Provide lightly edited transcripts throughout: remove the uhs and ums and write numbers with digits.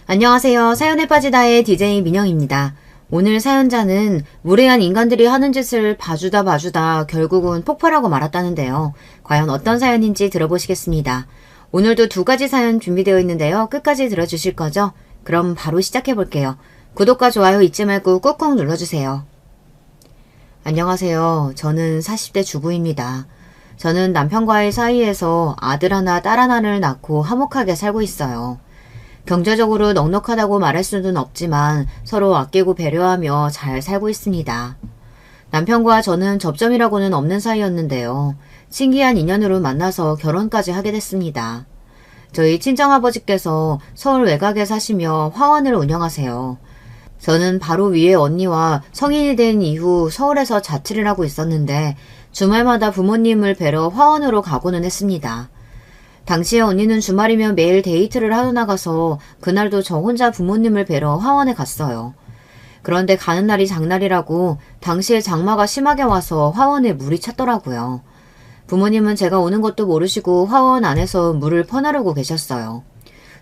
안녕하세요. 사연에 빠지다의 DJ 민영입니다. 오늘 사연자는 무례한 인간들이 하는 짓을 봐주다 결국은 폭발하고 말았다는데요. 과연 어떤 사연인지 들어보시겠습니다. 오늘도 두 가지 사연 준비되어 있는데요. 끝까지 들어주실 거죠? 그럼 바로 시작해 볼게요. 구독과 좋아요 잊지 말고 꾹꾹 눌러주세요. 안녕하세요. 저는 40대 주부입니다. 저는 남편과의 사이에서 아들 하나, 딸 하나를 낳고 화목하게 살고 있어요. 경제적으로 넉넉하다고 말할 수는 없지만 서로 아끼고 배려하며 잘 살고 있습니다. 남편과 저는 접점이라고는 없는 사이였는데요. 신기한 인연으로 만나서 결혼까지 하게 됐습니다. 저희 친정아버지께서 서울 외곽에 사시며 화원을 운영하세요. 저는 바로 위에 언니와 성인이 된 이후 서울에서 자취를 하고 있었는데 주말마다 부모님을 뵈러 화원으로 가고는 했습니다. 당시에 언니는 주말이면 매일 데이트를 하러 나가서 그날도 저 혼자 부모님을 뵈러 화원에 갔어요. 그런데 가는 날이 장날이라고 당시에 장마가 심하게 와서 화원에 물이 찼더라고요. 부모님은 제가 오는 것도 모르시고 화원 안에서 물을 퍼나르고 계셨어요.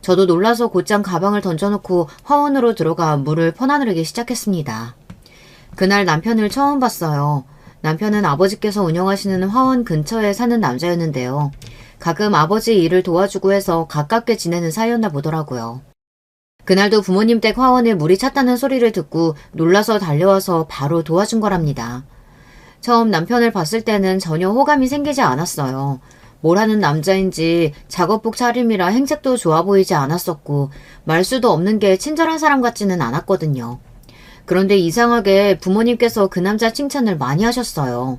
저도 놀라서 곧장 가방을 던져놓고 화원으로 들어가 물을 퍼나르기 시작했습니다. 그날 남편을 처음 봤어요. 남편은 아버지께서 운영하시는 화원 근처에 사는 남자였는데요. 가끔 아버지 일을 도와주고 해서 가깝게 지내는 사이였나 보더라고요. 그날도 부모님 댁 화원에 물이 찼다는 소리를 듣고 놀라서 달려와서 바로 도와준 거랍니다. 처음 남편을 봤을 때는 전혀 호감이 생기지 않았어요. 뭘 하는 남자인지 작업복 차림이라 행색도 좋아 보이지 않았었고 말수도 없는 게 친절한 사람 같지는 않았거든요. 그런데 이상하게 부모님께서 그 남자 칭찬을 많이 하셨어요.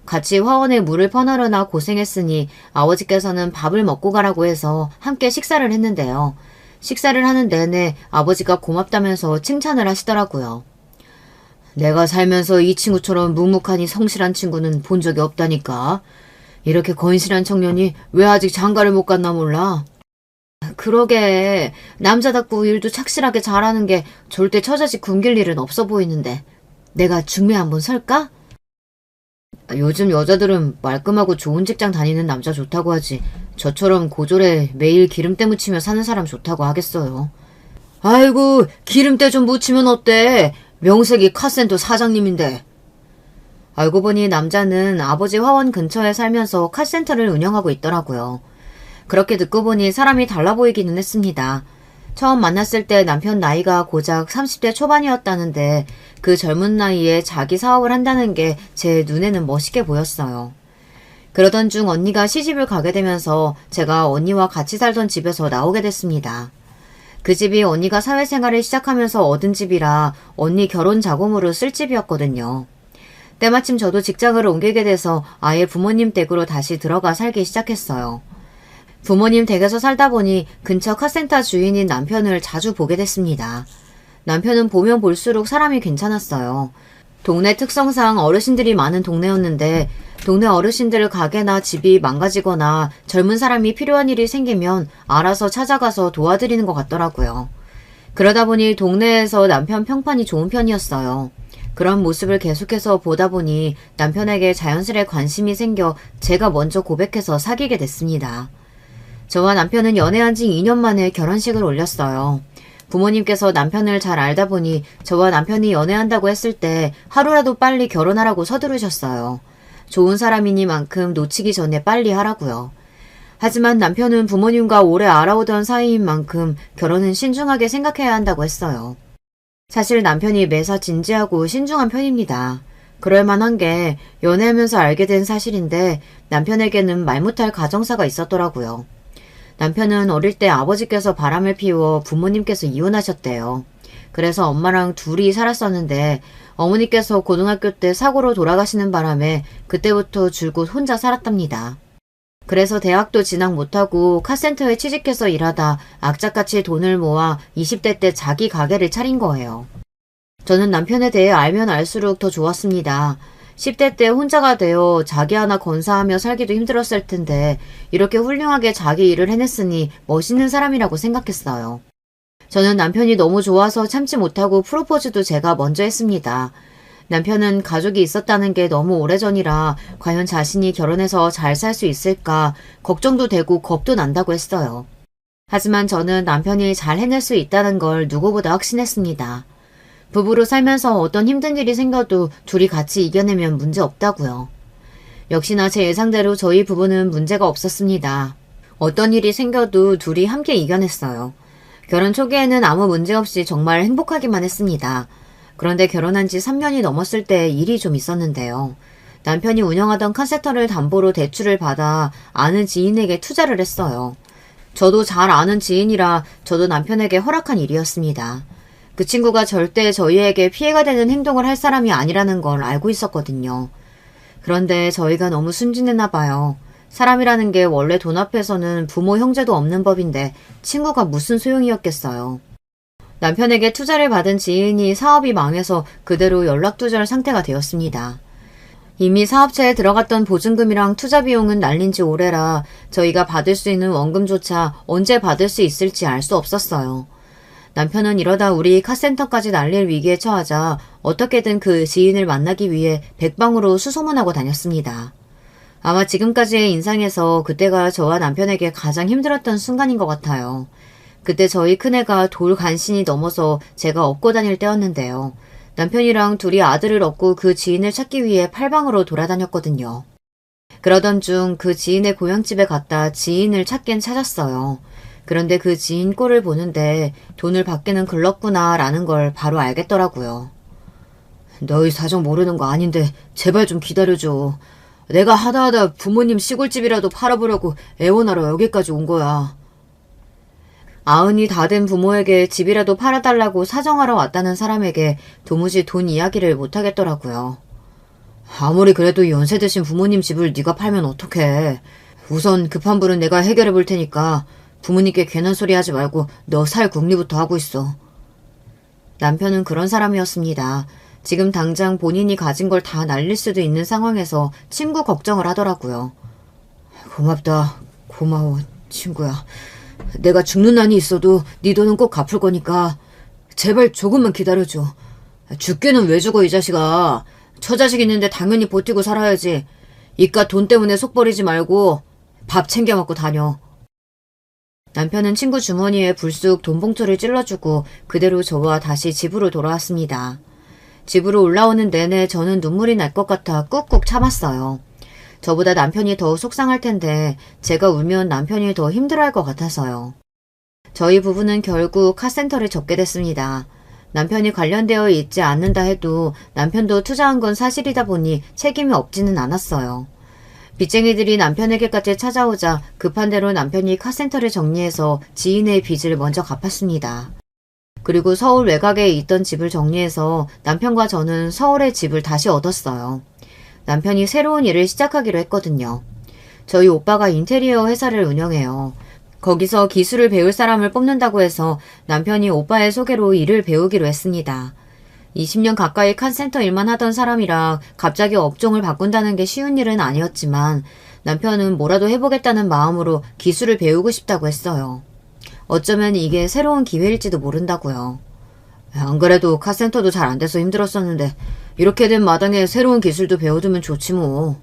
같이 화원에 물을 퍼나르나 고생했으니 아버지께서는 밥을 먹고 가라고 해서 함께 식사를 했는데요. 식사를 하는 내내 아버지가 고맙다면서 칭찬을 하시더라고요. 내가 살면서 이 친구처럼 묵묵하니 성실한 친구는 본 적이 없다니까. 이렇게 건실한 청년이 왜 아직 장가를 못 갔나 몰라. 그러게 남자답고 일도 착실하게 잘하는 게 절대 처자식 굶길 일은 없어 보이는데 내가 중매 한번 설까? 요즘 여자들은 말끔하고 좋은 직장 다니는 남자 좋다고 하지 저처럼 고졸에 매일 기름때 묻히며 사는 사람 좋다고 하겠어요. 아이고 기름때 좀 묻히면 어때? 명색이 카센터 사장님인데. 알고 보니 남자는 아버지 화원 근처에 살면서 카센터를 운영하고 있더라고요. 그렇게 듣고 보니 사람이 달라 보이기는 했습니다. 처음 만났을 때 남편 나이가 고작 30대 초반이었다는데 그 젊은 나이에 자기 사업을 한다는 게 제 눈에는 멋있게 보였어요. 그러던 중 언니가 시집을 가게 되면서 제가 언니와 같이 살던 집에서 나오게 됐습니다. 그 집이 언니가 사회생활을 시작하면서 얻은 집이라 언니 결혼 자금으로 쓸 집이었거든요. 때마침 저도 직장을 옮기게 돼서 아예 부모님 댁으로 다시 들어가 살기 시작했어요. 부모님 댁에서 살다 보니 근처 카센터 주인인 남편을 자주 보게 됐습니다. 남편은 보면 볼수록 사람이 괜찮았어요. 동네 특성상 어르신들이 많은 동네였는데 동네 어르신들 가게나 집이 망가지거나 젊은 사람이 필요한 일이 생기면 알아서 찾아가서 도와드리는 것 같더라고요. 그러다 보니 동네에서 남편 평판이 좋은 편이었어요. 그런 모습을 계속해서 보다 보니 남편에게 자연스레 관심이 생겨 제가 먼저 고백해서 사귀게 됐습니다. 저와 남편은 연애한 지 2년 만에 결혼식을 올렸어요. 부모님께서 남편을 잘 알다 보니 저와 남편이 연애한다고 했을 때 하루라도 빨리 결혼하라고 서두르셨어요. 좋은 사람이니만큼 놓치기 전에 빨리 하라고요. 하지만 남편은 부모님과 오래 알아오던 사이인 만큼 결혼은 신중하게 생각해야 한다고 했어요. 사실 남편이 매사 진지하고 신중한 편입니다. 그럴 만한 게 연애하면서 알게 된 사실인데 남편에게는 말 못할 가정사가 있었더라고요. 남편은 어릴 때 아버지께서 바람을 피워 부모님께서 이혼하셨대요. 그래서 엄마랑 둘이 살았었는데 어머니께서 고등학교 때 사고로 돌아가시는 바람에 그때부터 줄곧 혼자 살았답니다. 그래서 대학도 진학 못하고 카센터에 취직해서 일하다 악착같이 돈을 모아 20대 때 자기 가게를 차린 거예요. 저는 남편에 대해 알면 알수록 더 좋았습니다. 10대 때 혼자가 되어 자기 하나 건사하며 살기도 힘들었을 텐데 이렇게 훌륭하게 자기 일을 해냈으니 멋있는 사람이라고 생각했어요. 저는 남편이 너무 좋아서 참지 못하고 프로포즈도 제가 먼저 했습니다. 남편은 가족이 있었다는 게 너무 오래전이라 과연 자신이 결혼해서 잘 살 수 있을까 걱정도 되고 겁도 난다고 했어요. 하지만 저는 남편이 잘 해낼 수 있다는 걸 누구보다 확신했습니다. 부부로 살면서 어떤 힘든 일이 생겨도 둘이 같이 이겨내면 문제 없다고요. 역시나 제 예상대로 저희 부부는 문제가 없었습니다. 어떤 일이 생겨도 둘이 함께 이겨냈어요. 결혼 초기에는 아무 문제 없이 정말 행복하기만 했습니다. 그런데 결혼한 지 3년이 넘었을 때 일이 좀 있었는데요. 남편이 운영하던 카센터를 담보로 대출을 받아 아는 지인에게 투자를 했어요. 저도 잘 아는 지인이라 저도 남편에게 허락한 일이었습니다. 그 친구가 절대 저희에게 피해가 되는 행동을 할 사람이 아니라는 걸 알고 있었거든요. 그런데 저희가 너무 순진했나 봐요. 사람이라는 게 원래 돈 앞에서는 부모 형제도 없는 법인데 친구가 무슨 소용이었겠어요. 남편에게 투자를 받은 지인이 사업이 망해서 그대로 연락두절 상태가 되었습니다. 이미 사업체에 들어갔던 보증금이랑 투자 비용은 날린 지 오래라 저희가 받을 수 있는 원금조차 언제 받을 수 있을지 알 수 없었어요. 남편은 이러다 우리 카센터까지 날릴 위기에 처하자 어떻게든 그 지인을 만나기 위해 백방으로 수소문하고 다녔습니다. 아마 지금까지의 인상에서 그때가 저와 남편에게 가장 힘들었던 순간인 것 같아요. 그때 저희 큰애가 돌 간신히 넘어서 제가 업고 다닐 때였는데요. 남편이랑 둘이 아들을 얻고 그 지인을 찾기 위해 팔방으로 돌아다녔거든요. 그러던 중 그 지인의 고향집에 갔다 지인을 찾긴 찾았어요. 그런데 그 지인 꼴을 보는데 돈을 받기는 글렀구나 라는 걸 바로 알겠더라고요. 너희 사정 모르는 거 아닌데 제발 좀 기다려줘. 내가 하다하다 부모님 시골집이라도 팔아보려고 애원하러 여기까지 온 거야. 아흔이 다 된 부모에게 집이라도 팔아달라고 사정하러 왔다는 사람에게 도무지 돈 이야기를 못하겠더라고요. 아무리 그래도 연세 드신 부모님 집을 네가 팔면 어떡해. 우선 급한 불은 내가 해결해 볼 테니까 부모님께 괜한 소리 하지 말고 너 살 궁리부터 하고 있어. 남편은 그런 사람이었습니다. 지금 당장 본인이 가진 걸 다 날릴 수도 있는 상황에서 친구 걱정을 하더라고요. 고맙다. 고마워, 친구야. 내가 죽는 난이 있어도 네 돈은 꼭 갚을 거니까 제발 조금만 기다려줘. 죽기는 왜 죽어 이 자식아. 처자식 있는데 당연히 버티고 살아야지. 이깟 돈 때문에 속 버리지 말고 밥 챙겨 먹고 다녀. 남편은 친구 주머니에 불쑥 돈 봉투를 찔러주고 그대로 저와 다시 집으로 돌아왔습니다. 집으로 올라오는 내내 저는 눈물이 날 것 같아 꾹꾹 참았어요. 저보다 남편이 더 속상할 텐데 제가 울면 남편이 더 힘들어할 것 같아서요. 저희 부부는 결국 카센터를 접게 됐습니다. 남편이 관련되어 있지 않는다 해도 남편도 투자한 건 사실이다 보니 책임이 없지는 않았어요. 빚쟁이들이 남편에게까지 찾아오자 급한 대로 남편이 카센터를 정리해서 지인의 빚을 먼저 갚았습니다. 그리고 서울 외곽에 있던 집을 정리해서 남편과 저는 서울의 집을 다시 얻었어요. 남편이 새로운 일을 시작하기로 했거든요. 저희 오빠가 인테리어 회사를 운영해요. 거기서 기술을 배울 사람을 뽑는다고 해서 남편이 오빠의 소개로 일을 배우기로 했습니다. 20년 가까이 카센터 일만 하던 사람이라 갑자기 업종을 바꾼다는 게 쉬운 일은 아니었지만 남편은 뭐라도 해보겠다는 마음으로 기술을 배우고 싶다고 했어요. 어쩌면 이게 새로운 기회일지도 모른다고요. 안 그래도 카센터도 잘 안 돼서 힘들었었는데 이렇게 된 마당에 새로운 기술도 배워두면 좋지 뭐.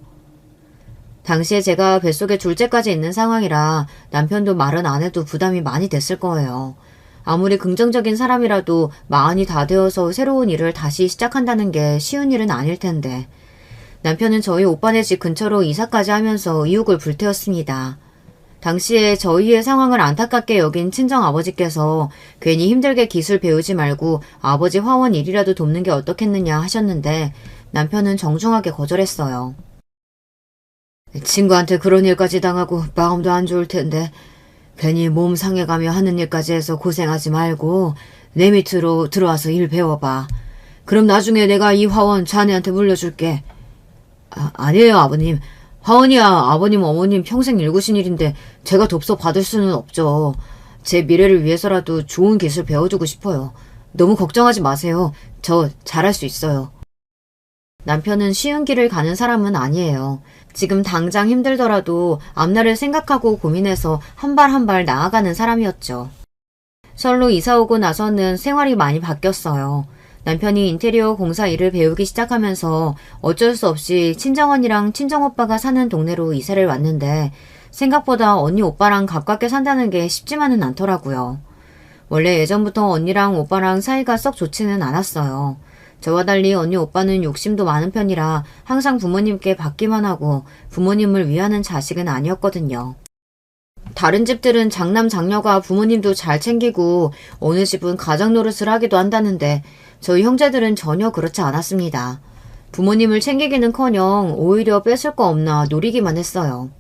당시에 제가 뱃속에 둘째까지 있는 상황이라 남편도 말은 안 해도 부담이 많이 됐을 거예요. 아무리 긍정적인 사람이라도 마흔이 다 되어서 새로운 일을 다시 시작한다는 게 쉬운 일은 아닐 텐데. 남편은 저희 오빠네 집 근처로 이사까지 하면서 이육을 불태웠습니다. 당시에 저희의 상황을 안타깝게 여긴 친정아버지께서 괜히 힘들게 기술 배우지 말고 아버지 화원 일이라도 돕는 게 어떻겠느냐 하셨는데 남편은 정중하게 거절했어요. 친구한테 그런 일까지 당하고 마음도 안 좋을 텐데 괜히 몸 상해가며 하는 일까지 해서 고생하지 말고 내 밑으로 들어와서 일 배워봐. 그럼 나중에 내가 이 화원 자네한테 물려줄게. 아니에요 아버님. 화원이야 아버님 어머님 평생 일구신 일인데 제가 돕서 받을 수는 없죠. 제 미래를 위해서라도 좋은 기술 배워두고 싶어요. 너무 걱정하지 마세요. 저 잘할 수 있어요. 남편은 쉬운 길을 가는 사람은 아니에요. 지금 당장 힘들더라도 앞날을 생각하고 고민해서 한 발 한 발 나아가는 사람이었죠. 서울로 이사 오고 나서는 생활이 많이 바뀌었어요. 남편이 인테리어 공사 일을 배우기 시작하면서 어쩔 수 없이 친정언니랑 친정오빠가 사는 동네로 이사를 왔는데 생각보다 언니 오빠랑 가깝게 산다는 게 쉽지만은 않더라고요. 원래 예전부터 언니랑 오빠랑 사이가 썩 좋지는 않았어요. 저와 달리 언니 오빠는 욕심도 많은 편이라 항상 부모님께 받기만 하고 부모님을 위하는 자식은 아니었거든요. 다른 집들은 장남 장녀가 부모님도 잘 챙기고 어느 집은 가장 노릇을 하기도 한다는데 저희 형제들은 전혀 그렇지 않았습니다. 부모님을 챙기기는커녕 오히려 뺏을 거 없나 노리기만 했어요.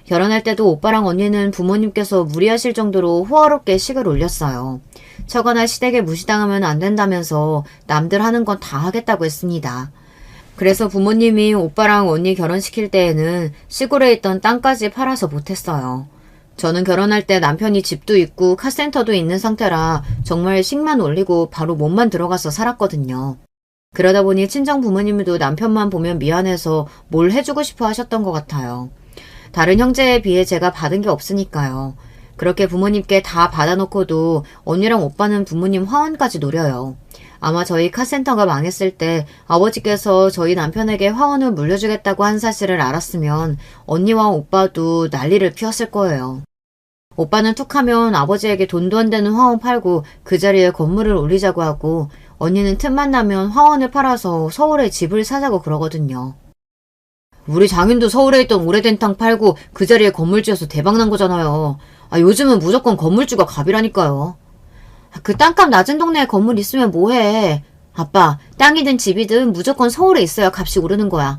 결혼할 때도 오빠랑 언니는 부모님께서 무리하실 정도로 호화롭게 식을 올렸어요. 처가나 시댁에 무시당하면 안 된다면서 남들 하는 건 다 하겠다고 했습니다. 그래서 부모님이 오빠랑 언니 결혼시킬 때에는 시골에 있던 땅까지 팔아서 못했어요. 저는 결혼할 때 남편이 집도 있고 카센터도 있는 상태라 정말 식만 올리고 바로 몸만 들어가서 살았거든요. 그러다 보니 친정 부모님도 남편만 보면 미안해서 뭘 해주고 싶어 하셨던 것 같아요. 다른 형제에 비해 제가 받은 게 없으니까요. 그렇게 부모님께 다 받아놓고도 언니랑 오빠는 부모님 화원까지 노려요. 아마 저희 카센터가 망했을 때 아버지께서 저희 남편에게 화원을 물려주겠다고 한 사실을 알았으면 언니와 오빠도 난리를 피웠을 거예요. 오빠는 툭하면 아버지에게 돈도 안 되는 화원 팔고 그 자리에 건물을 올리자고 하고 언니는 틈만 나면 화원을 팔아서 서울에 집을 사자고 그러거든요. 우리 장인도 서울에 있던 오래된 땅 팔고 그 자리에 건물 지어서 대박난 거잖아요. 요즘은 무조건 건물주가 갑이라니까요. 그 땅값 낮은 동네에 건물 있으면 뭐해. 아빠, 땅이든 집이든 무조건 서울에 있어야 값이 오르는 거야.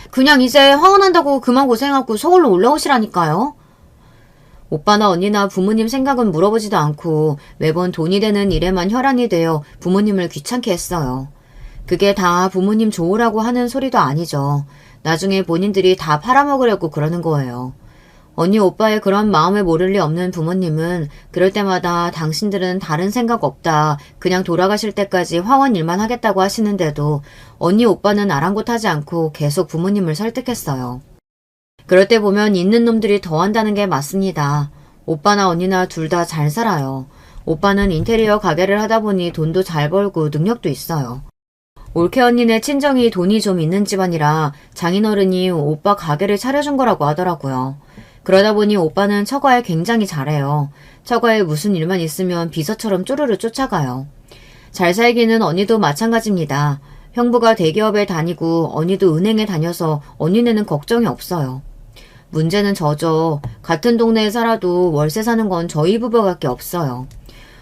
그냥 이제 화원한다고 그만 고생하고 서울로 올라오시라니까요. 오빠나 언니나 부모님 생각은 물어보지도 않고 매번 돈이 되는 일에만 혈안이 되어 부모님을 귀찮게 했어요. 그게 다 부모님 좋으라고 하는 소리도 아니죠. 나중에 본인들이 다 팔아먹으려고 그러는 거예요. 언니 오빠의 그런 마음을 모를 리 없는 부모님은 그럴 때마다 당신들은 다른 생각 없다. 그냥 돌아가실 때까지 화원 일만 하겠다고 하시는데도 언니 오빠는 아랑곳하지 않고 계속 부모님을 설득했어요. 그럴 때 보면 있는 놈들이 더 한다는 게 맞습니다. 오빠나 언니나 둘 다 잘 살아요. 오빠는 인테리어 가게를 하다 보니 돈도 잘 벌고 능력도 있어요. 올케 언니네 친정이 돈이 좀 있는 집안이라 장인어른이 오빠 가게를 차려준 거라고 하더라고요. 그러다 보니 오빠는 처가에 굉장히 잘해요. 처가에 무슨 일만 있으면 비서처럼 쪼르르 쫓아가요. 잘 살기는 언니도 마찬가지입니다. 형부가 대기업에 다니고 언니도 은행에 다녀서 언니네는 걱정이 없어요. 문제는 저죠. 같은 동네에 살아도 월세 사는 건 저희 부부밖에 없어요.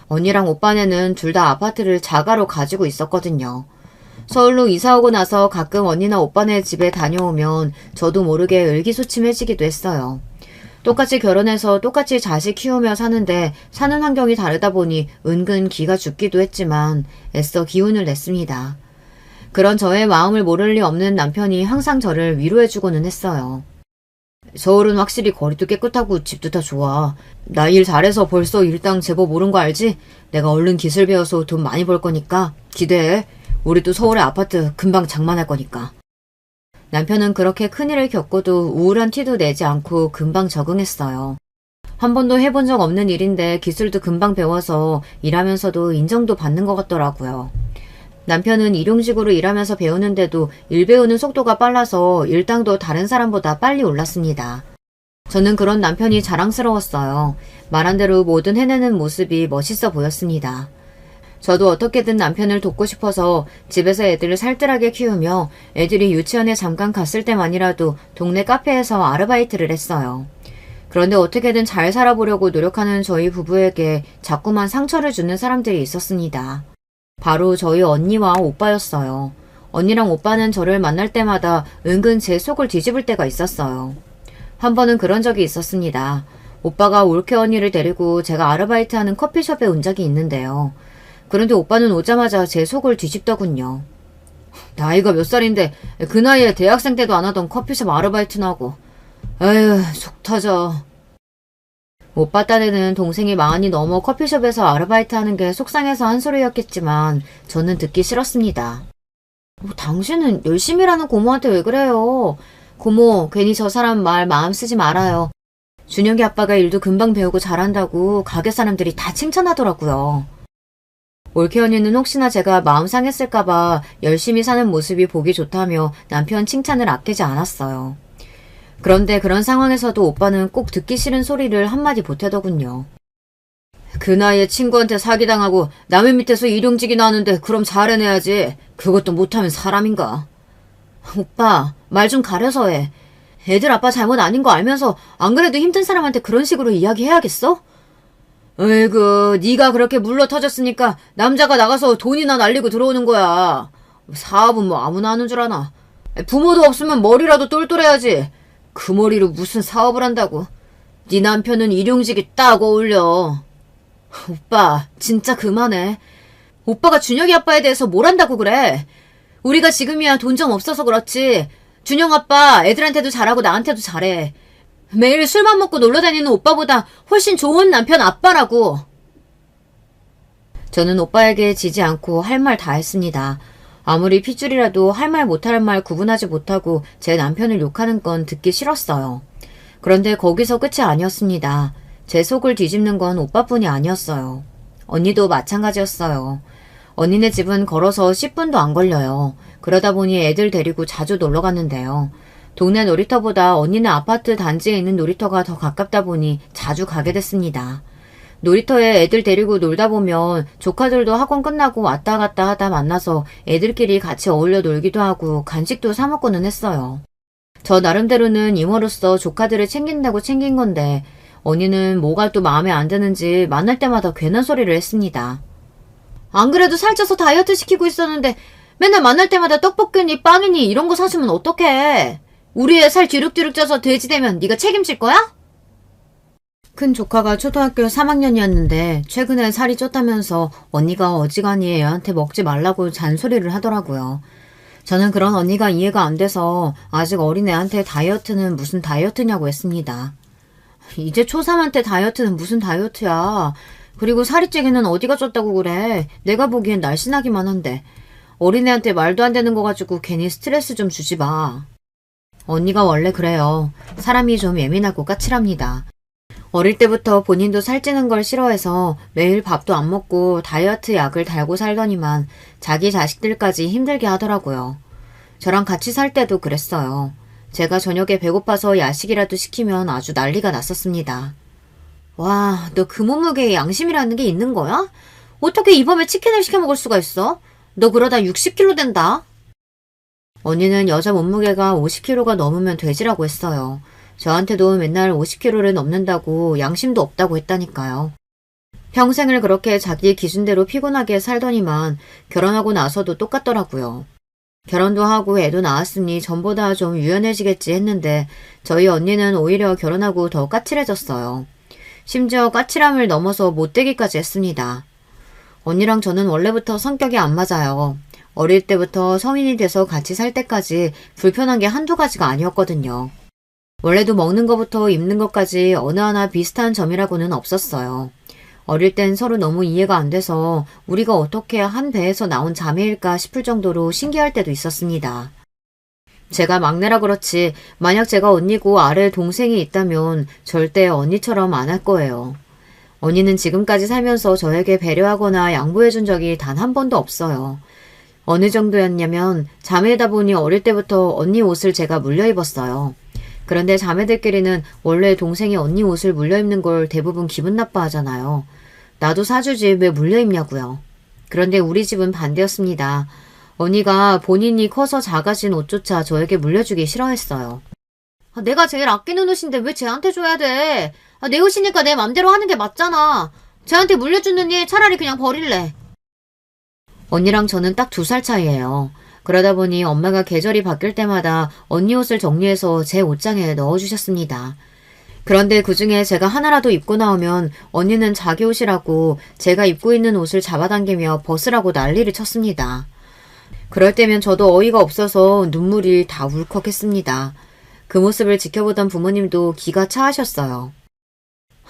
언니랑 오빠네는 둘 다 아파트를 자가로 가지고 있었거든요. 서울로 이사 오고 나서 가끔 언니나 오빠네 집에 다녀오면 저도 모르게 의기소침해지기도 했어요. 똑같이 결혼해서 똑같이 자식 키우며 사는데 사는 환경이 다르다 보니 은근 기가 죽기도 했지만 애써 기운을 냈습니다. 그런 저의 마음을 모를 리 없는 남편이 항상 저를 위로해주고는 했어요. 서울은 확실히 거리도 깨끗하고 집도 다 좋아. 나 일 잘해서 벌써 일당 제법 오른 거 알지? 내가 얼른 기술 배워서 돈 많이 벌 거니까 기대해. 우리도 서울에 아파트 금방 장만할 거니까. 남편은 그렇게 큰일을 겪고도 우울한 티도 내지 않고 금방 적응했어요. 한 번도 해본 적 없는 일인데 기술도 금방 배워서 일하면서도 인정도 받는 것 같더라고요. 남편은 일용직으로 일하면서 배우는데도 일 배우는 속도가 빨라서 일당도 다른 사람보다 빨리 올랐습니다. 저는 그런 남편이 자랑스러웠어요. 말한 대로 뭐든 해내는 모습이 멋있어 보였습니다. 저도 어떻게든 남편을 돕고 싶어서 집에서 애들을 살뜰하게 키우며 애들이 유치원에 잠깐 갔을 때만이라도 동네 카페에서 아르바이트를 했어요. 그런데 어떻게든 잘 살아보려고 노력하는 저희 부부에게 자꾸만 상처를 주는 사람들이 있었습니다. 바로 저희 언니와 오빠였어요. 언니랑 오빠는 저를 만날 때마다 은근 제 속을 뒤집을 때가 있었어요. 한 번은 그런 적이 있었습니다. 오빠가 올케 언니를 데리고 제가 아르바이트하는 커피숍에 온 적이 있는데요. 그런데 오빠는 오자마자 제 속을 뒤집더군요. 나이가 몇 살인데 그 나이에 대학생 때도 안 하던 커피숍 아르바이트나 하고. 에휴, 속 터져. 오빠 딴에는 동생이 40이 넘어 커피숍에서 아르바이트 하는 게 속상해서 한 소리였겠지만 저는 듣기 싫었습니다. 당신은 열심히 일하는 고모한테 왜 그래요? 고모, 괜히 저 사람 말 마음 쓰지 말아요. 준혁이 아빠가 일도 금방 배우고 잘한다고 가게 사람들이 다 칭찬하더라고요. 올케 언니는 혹시나 제가 마음 상했을까봐 열심히 사는 모습이 보기 좋다며 남편 칭찬을 아끼지 않았어요. 그런데 그런 상황에서도 오빠는 꼭 듣기 싫은 소리를 한마디 보태더군요. 그 나이에 친구한테 사기당하고 남의 밑에서 일용직이나 하는데 그럼 잘해내야지. 그것도 못하면 사람인가. 오빠, 말 좀 가려서 해. 애들 아빠 잘못 아닌 거 알면서 안 그래도 힘든 사람한테 그런 식으로 이야기해야겠어? 에이구, 네가 그렇게 물러 터졌으니까 남자가 나가서 돈이나 날리고 들어오는 거야. 사업은 뭐 아무나 하는 줄 아나. 부모도 없으면 머리라도 똘똘해야지. 그 머리로 무슨 사업을 한다고. 네 남편은 일용직이 딱 어울려. 오빠, 진짜 그만해. 오빠가 준혁이 아빠에 대해서 뭘 안다고 그래. 우리가 지금이야 돈 좀 없어서 그렇지. 준영 아빠 애들한테도 잘하고 나한테도 잘해. 매일 술만 먹고 놀러다니는 오빠보다 훨씬 좋은 남편 아빠라고. 저는 오빠에게 지지 않고 할 말 다 했습니다. 아무리 핏줄이라도 할 말 못할 말 구분하지 못하고 제 남편을 욕하는 건 듣기 싫었어요. 그런데 거기서 끝이 아니었습니다. 제 속을 뒤집는 건 오빠뿐이 아니었어요. 언니도 마찬가지였어요. 언니네 집은 걸어서 10분도 안 걸려요. 그러다 보니 애들 데리고 자주 놀러 갔는데요. 동네 놀이터보다 언니네 아파트 단지에 있는 놀이터가 더 가깝다 보니 자주 가게 됐습니다. 놀이터에 애들 데리고 놀다 보면 조카들도 학원 끝나고 왔다 갔다 하다 만나서 애들끼리 같이 어울려 놀기도 하고 간식도 사 먹고는 했어요. 저 나름대로는 이모로서 조카들을 챙긴다고 챙긴 건데 언니는 뭐가 또 마음에 안 드는지 만날 때마다 괜한 소리를 했습니다. 안 그래도 살쪄서 다이어트 시키고 있었는데 맨날 만날 때마다 떡볶이니 빵이니 이런 거 사주면 어떡해. 우리 애 살 뒤룩뒤룩 쪄서 돼지 되면 네가 책임질 거야? 큰 조카가 초등학교 3학년이었는데 최근에 살이 쪘다면서 언니가 어지간히 애한테 먹지 말라고 잔소리를 하더라고요. 저는 그런 언니가 이해가 안 돼서 아직 어린 애한테 다이어트는 무슨 다이어트냐고 했습니다. 이제 초3한테 다이어트는 무슨 다이어트야. 그리고 살이 찌기는 어디가 쪘다고 그래. 내가 보기엔 날씬하기만 한데. 어린애한테 말도 안 되는 거 가지고 괜히 스트레스 좀 주지 마. 언니가 원래 그래요. 사람이 좀 예민하고 까칠합니다. 어릴 때부터 본인도 살찌는 걸 싫어해서 매일 밥도 안 먹고 다이어트 약을 달고 살더니만 자기 자식들까지 힘들게 하더라고요. 저랑 같이 살 때도 그랬어요. 제가 저녁에 배고파서 야식이라도 시키면 아주 난리가 났었습니다. 와, 너 그 몸무게에 양심이라는 게 있는 거야? 어떻게 이 밤에 치킨을 시켜 먹을 수가 있어? 너 그러다 60kg 된다. 언니는 여자 몸무게가 50kg가 넘으면 돼지라고 했어요. 저한테도 맨날 50kg를 넘는다고 양심도 없다고 했다니까요. 평생을 그렇게 자기 기준대로 피곤하게 살더니만 결혼하고 나서도 똑같더라고요. 결혼도 하고 애도 낳았으니 전보다 좀 유연해지겠지 했는데 저희 언니는 오히려 결혼하고 더 까칠해졌어요. 심지어 까칠함을 넘어서 못되기까지 했습니다. 언니랑 저는 원래부터 성격이 안 맞아요. 어릴 때부터 성인이 돼서 같이 살 때까지 불편한 게 한두 가지가 아니었거든요. 원래도 먹는 것부터 입는 것까지 어느 하나 비슷한 점이라고는 없었어요. 어릴 땐 서로 너무 이해가 안 돼서 우리가 어떻게 한 배에서 나온 자매일까 싶을 정도로 신기할 때도 있었습니다. 제가 막내라 그렇지 만약 제가 언니고 아래 동생이 있다면 절대 언니처럼 안 할 거예요. 언니는 지금까지 살면서 저에게 배려하거나 양보해준 적이 단 한 번도 없어요. 어느 정도였냐면 자매다 보니 어릴 때부터 언니 옷을 제가 물려 입었어요. 그런데 자매들끼리는 원래 동생이 언니 옷을 물려 입는 걸 대부분 기분 나빠하잖아요. 나도 사주지 왜 물려 입냐고요. 그런데 우리 집은 반대였습니다. 언니가 본인이 커서 작아진 옷조차 저에게 물려주기 싫어했어요. 내가 제일 아끼는 옷인데 왜 쟤한테 줘야 돼? 내 옷이니까 내 맘대로 하는 게 맞잖아. 쟤한테 물려주느니 차라리 그냥 버릴래. 언니랑 저는 딱 2살 차이예요. 그러다 보니 엄마가 계절이 바뀔 때마다 언니 옷을 정리해서 제 옷장에 넣어주셨습니다. 그런데 그중에 제가 하나라도 입고 나오면 언니는 자기 옷이라고 제가 입고 있는 옷을 잡아당기며 벗으라고 난리를 쳤습니다. 그럴 때면 저도 어이가 없어서 눈물이 다 울컥했습니다. 그 모습을 지켜보던 부모님도 기가 차하셨어요.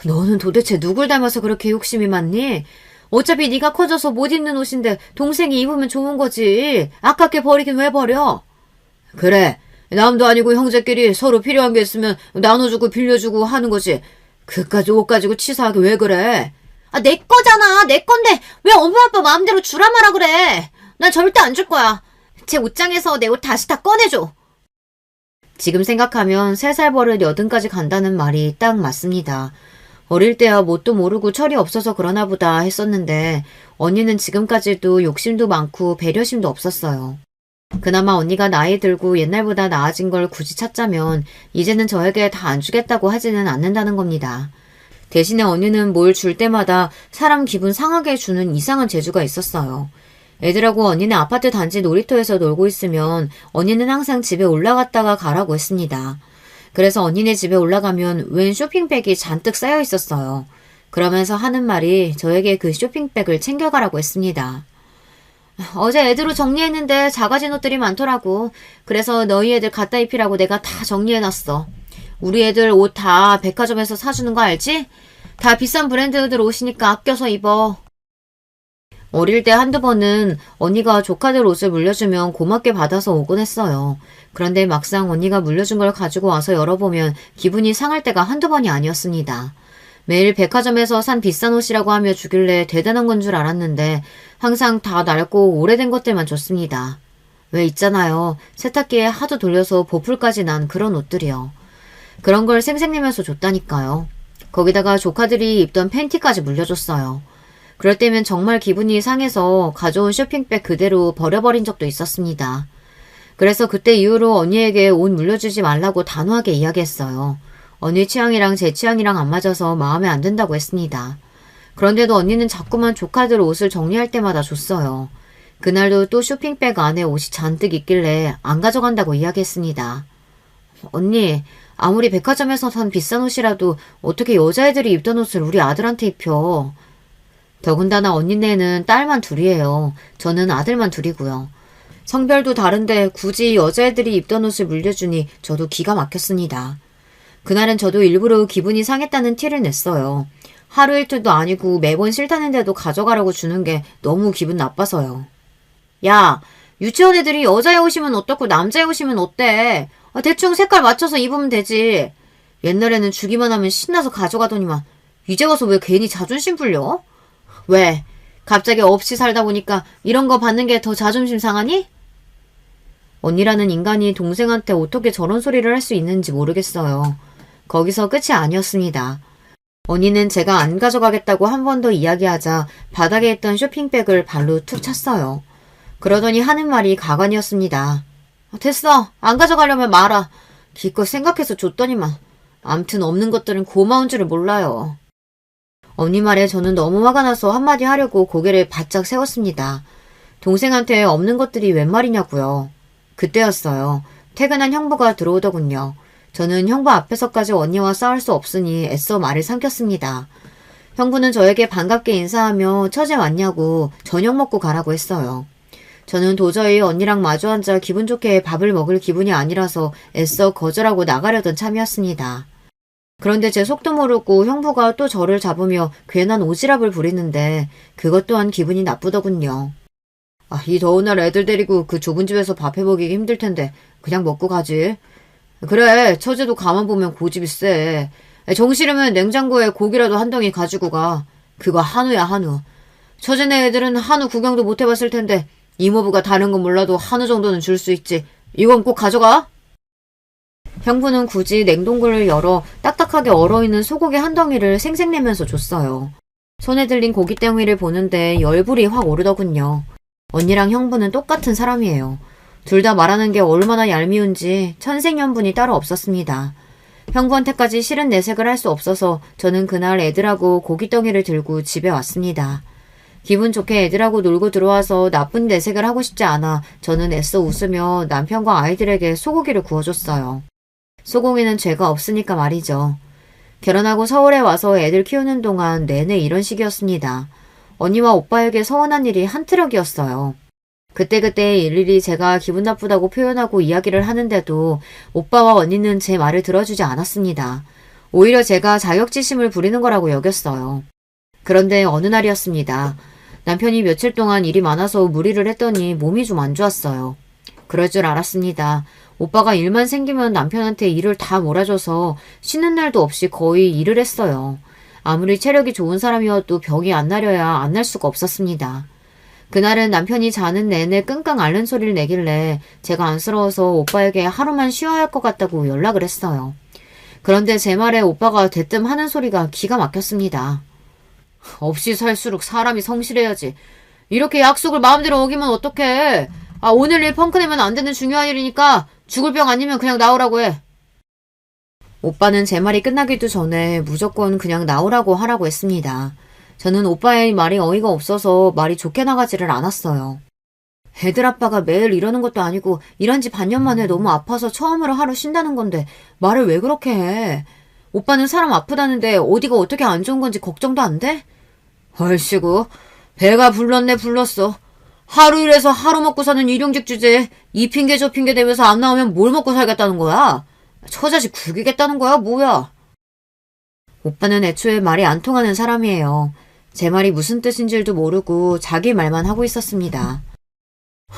너는 도대체 누굴 닮아서 그렇게 욕심이 많니? 어차피 네가 커져서 못 입는 옷인데 동생이 입으면 좋은 거지. 아깝게 버리긴 왜 버려? 그래. 남도 아니고 형제끼리 서로 필요한 게 있으면 나눠주고 빌려주고 하는 거지. 그까지 옷 가지고 치사하게 왜 그래? 내 거잖아. 내 건데 왜 엄마 아빠 마음대로 주라 마라 그래. 난 절대 안 줄 거야. 제 옷장에서 내 옷 다시 다 꺼내줘. 지금 생각하면 3살 버릇 80까지 간다는 말이 딱 맞습니다. 어릴 때야 뭣도 모르고 철이 없어서 그러나 보다 했었는데 언니는 지금까지도 욕심도 많고 배려심도 없었어요. 그나마 언니가 나이 들고 옛날보다 나아진 걸 굳이 찾자면 이제는 저에게 다 안 주겠다고 하지는 않는다는 겁니다. 대신에 언니는 뭘 줄 때마다 사람 기분 상하게 주는 이상한 재주가 있었어요. 애들하고 언니네 아파트 단지 놀이터에서 놀고 있으면 언니는 항상 집에 올라갔다가 가라고 했습니다. 그래서 언니네 집에 올라가면 웬 쇼핑백이 잔뜩 쌓여 있었어요. 그러면서 하는 말이 저에게 그 쇼핑백을 챙겨가라고 했습니다. 어제 애들 옷 정리했는데 작아진 옷들이 많더라고. 그래서 너희 애들 갖다 입히라고 내가 다 정리해놨어. 우리 애들 옷 다 백화점에서 사주는 거 알지? 다 비싼 브랜드들 옷이니까 아껴서 입어. 어릴 때 한두 번은 언니가 조카들 옷을 물려주면 고맙게 받아서 오곤 했어요. 그런데 막상 언니가 물려준 걸 가지고 와서 열어보면 기분이 상할 때가 한두 번이 아니었습니다. 매일 백화점에서 산 비싼 옷이라고 하며 주길래 대단한 건 줄 알았는데 항상 다 낡고 오래된 것들만 줬습니다. 왜 있잖아요. 세탁기에 하도 돌려서 보풀까지 난 그런 옷들이요. 그런 걸 생색내면서 줬다니까요. 거기다가 조카들이 입던 팬티까지 물려줬어요. 그럴 때면 정말 기분이 상해서 가져온 쇼핑백 그대로 버려버린 적도 있었습니다. 그래서 그때 이후로 언니에게 옷 물려주지 말라고 단호하게 이야기했어요. 언니 취향이랑 제 취향이랑 안 맞아서 마음에 안 든다고 했습니다. 그런데도 언니는 자꾸만 조카들 옷을 정리할 때마다 줬어요. 그날도 또 쇼핑백 안에 옷이 잔뜩 있길래 안 가져간다고 이야기했습니다. 언니, 아무리 백화점에서 산 비싼 옷이라도 어떻게 여자애들이 입던 옷을 우리 아들한테 입혀. 더군다나 언니네는 딸만 둘이에요. 저는 아들만 둘이고요. 성별도 다른데 굳이 여자애들이 입던 옷을 물려주니 저도 기가 막혔습니다. 그날은 저도 일부러 기분이 상했다는 티를 냈어요. 하루 이틀도 아니고 매번 싫다는데도 가져가라고 주는 게 너무 기분 나빠서요. 야, 유치원 애들이 여자애 옷이면 어떻고 남자애 옷이면 어때? 대충 색깔 맞춰서 입으면 되지. 옛날에는 주기만 하면 신나서 가져가더니만 이제 와서 왜 괜히 자존심 풀려? 왜? 갑자기 없이 살다 보니까 이런 거 받는 게 더 자존심 상하니? 언니라는 인간이 동생한테 어떻게 저런 소리를 할 수 있는지 모르겠어요. 거기서 끝이 아니었습니다. 언니는 제가 안 가져가겠다고 한 번 더 이야기하자 바닥에 있던 쇼핑백을 발로 툭 찼어요. 그러더니 하는 말이 가관이었습니다. 됐어. 안 가져가려면 말아. 기껏 생각해서 줬더니만. 암튼 없는 것들은 고마운 줄을 몰라요. 언니 말에 저는 너무 화가 나서 한마디 하려고 고개를 바짝 세웠습니다. 동생한테 없는 것들이 웬 말이냐고요. 그때였어요. 퇴근한 형부가 들어오더군요. 저는 형부 앞에서까지 언니와 싸울 수 없으니 애써 말을 삼켰습니다. 형부는 저에게 반갑게 인사하며 처제 왔냐고 저녁 먹고 가라고 했어요. 저는 도저히 언니랑 마주 앉아 기분 좋게 밥을 먹을 기분이 아니라서 애써 거절하고 나가려던 참이었습니다. 그런데 제 속도 모르고 형부가 또 저를 잡으며 괜한 오지랖을 부리는데 그것 또한 기분이 나쁘더군요. 이 더운 날 애들 데리고 그 좁은 집에서 밥 해먹이기 힘들 텐데 그냥 먹고 가지. 그래, 처제도 가만 보면 고집이 세. 정 싫으면 냉장고에 고기라도 한 덩이 가지고 가. 그거 한우야, 한우. 처제네 애들은 한우 구경도 못 해봤을 텐데 이모부가 다른 건 몰라도 한우 정도는 줄 수 있지. 이건 꼭 가져가. 형부는 굳이 냉동고를 열어 딱딱하게 얼어있는 소고기 한 덩이를 생색내면서 줬어요. 손에 들린 고깃덩이를 보는데 열불이 확 오르더군요. 언니랑 형부는 똑같은 사람이에요. 둘 다 말하는 게 얼마나 얄미운지 천생연분이 따로 없었습니다. 형부한테까지 싫은 내색을 할 수 없어서 저는 그날 애들하고 고깃덩이를 들고 집에 왔습니다. 기분 좋게 애들하고 놀고 들어와서 나쁜 내색을 하고 싶지 않아 저는 애써 웃으며 남편과 아이들에게 소고기를 구워줬어요. 소고기는 죄가 없으니까 말이죠. 결혼하고 서울에 와서 애들 키우는 동안 내내 이런 식이었습니다. 언니와 오빠에게 서운한 일이 한 트럭이었어요. 그때그때 일일이 제가 기분 나쁘다고 표현하고 이야기를 하는데도 오빠와 언니는 제 말을 들어주지 않았습니다. 오히려 제가 자격지심을 부리는 거라고 여겼어요. 그런데 어느 날이었습니다. 남편이 며칠 동안 일이 많아서 무리를 했더니 몸이 좀 안 좋았어요. 그럴 줄 알았습니다. 오빠가 일만 생기면 남편한테 일을 다 몰아줘서 쉬는 날도 없이 거의 일을 했어요. 아무리 체력이 좋은 사람이어도 병이 안 나려야 안 날 수가 없었습니다. 그날은 남편이 자는 내내 끙끙 앓는 소리를 내길래 제가 안쓰러워서 오빠에게 하루만 쉬어야 할 것 같다고 연락을 했어요. 그런데 제 말에 오빠가 대뜸 하는 소리가 기가 막혔습니다. 없이 살수록 사람이 성실해야지. 이렇게 약속을 마음대로 어기면 어떡해. 오늘 일 펑크내면 안 되는 중요한 일이니까 죽을 병 아니면 그냥 나오라고 해. 오빠는 제 말이 끝나기도 전에 무조건 그냥 나오라고 하라고 했습니다. 저는 오빠의 말이 어이가 없어서 말이 좋게 나가지를 않았어요. 애들 아빠가 매일 이러는 것도 아니고 일한 지 반년 만에 너무 아파서 처음으로 하루 쉰다는 건데 말을 왜 그렇게 해? 오빠는 사람 아프다는데 어디가 어떻게 안 좋은 건지 걱정도 안 돼? 얼씨구, 배가 불렀네 불렀어. 하루 일해서 하루 먹고 사는 일용직 주제에 이 핑계 저 핑계 대면서 안 나오면 뭘 먹고 살겠다는 거야? 처자식 구기겠다는 거야 뭐야? 오빠는 애초에 말이 안 통하는 사람이에요. 제 말이 무슨 뜻인 줄도 모르고 자기 말만 하고 있었습니다.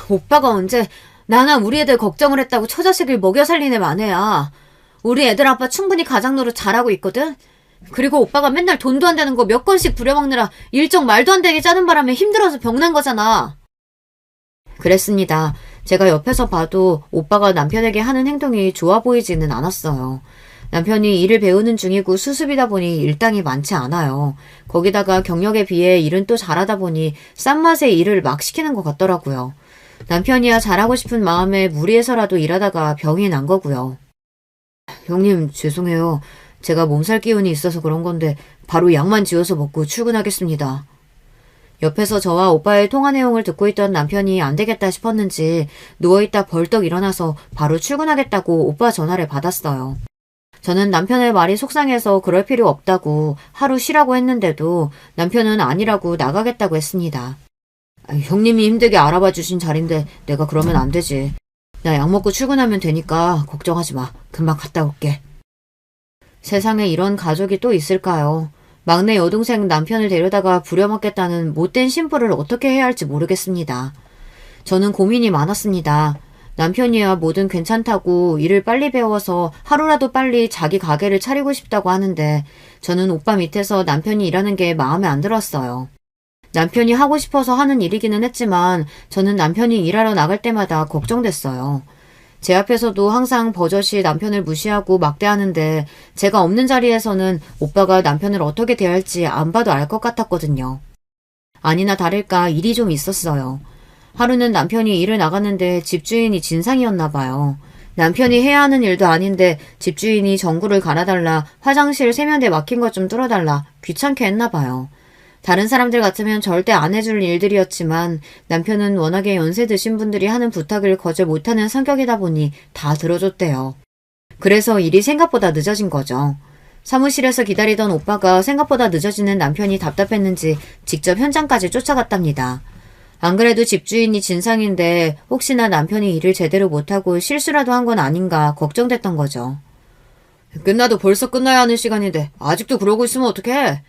오빠가 언제 나나 우리 애들 걱정을 했다고 처자식을 먹여 살린 애 마네야. 우리 애들 아빠 충분히 가장 노릇 잘하고 있거든? 그리고 오빠가 맨날 돈도 안 되는 거 몇 건씩 부려먹느라 일정 말도 안 되게 짜는 바람에 힘들어서 병난 거잖아. 그랬습니다. 제가 옆에서 봐도 오빠가 남편에게 하는 행동이 좋아 보이지는 않았어요. 남편이 일을 배우는 중이고 수습이다 보니 일당이 많지 않아요. 거기다가 경력에 비해 일은 또 잘하다 보니 싼 맛에 일을 막 시키는 것 같더라고요. 남편이야 잘하고 싶은 마음에 무리해서라도 일하다가 병이 난 거고요. 형님 죄송해요. 제가 몸살 기운이 있어서 그런 건데 바로 약만 지어서 먹고 출근하겠습니다. 옆에서 저와 오빠의 통화 내용을 듣고 있던 남편이 안 되겠다 싶었는지 누워있다 벌떡 일어나서 바로 출근하겠다고 오빠 전화를 받았어요. 저는 남편의 말이 속상해서 그럴 필요 없다고 하루 쉬라고 했는데도 남편은 아니라고 나가겠다고 했습니다. 형님이 힘들게 알아봐 주신 자리인데 내가 그러면 안 되지. 나 약 먹고 출근하면 되니까 걱정하지 마. 금방 갔다 올게. 세상에 이런 가족이 또 있을까요? 막내 여동생 남편을 데려다가 부려먹겠다는 못된 심부를 어떻게 해야 할지 모르겠습니다. 저는 고민이 많았습니다. 남편이야 뭐든 괜찮다고 일을 빨리 배워서 하루라도 빨리 자기 가게를 차리고 싶다고 하는데 저는 오빠 밑에서 남편이 일하는 게 마음에 안 들었어요. 남편이 하고 싶어서 하는 일이기는 했지만 저는 남편이 일하러 나갈 때마다 걱정됐어요. 제 앞에서도 항상 버젓이 남편을 무시하고 막대하는데 제가 없는 자리에서는 오빠가 남편을 어떻게 대할지 안 봐도 알 것 같았거든요. 아니나 다를까 일이 좀 있었어요. 하루는 남편이 일을 나갔는데 집주인이 진상이었나 봐요. 남편이 해야 하는 일도 아닌데 집주인이 전구를 갈아달라, 화장실 세면대 막힌 것 좀 뚫어달라, 귀찮게 했나 봐요. 다른 사람들 같으면 절대 안 해줄 일들이었지만 남편은 워낙에 연세 드신 분들이 하는 부탁을 거절 못하는 성격이다 보니 다 들어줬대요. 그래서 일이 생각보다 늦어진 거죠. 사무실에서 기다리던 오빠가 생각보다 늦어지는 남편이 답답했는지 직접 현장까지 쫓아갔답니다. 안 그래도 집주인이 진상인데 혹시나 남편이 일을 제대로 못하고 실수라도 한 건 아닌가 걱정됐던 거죠. 끝나도 벌써 끝나야 하는 시간인데 아직도 그러고 있으면 어떡해?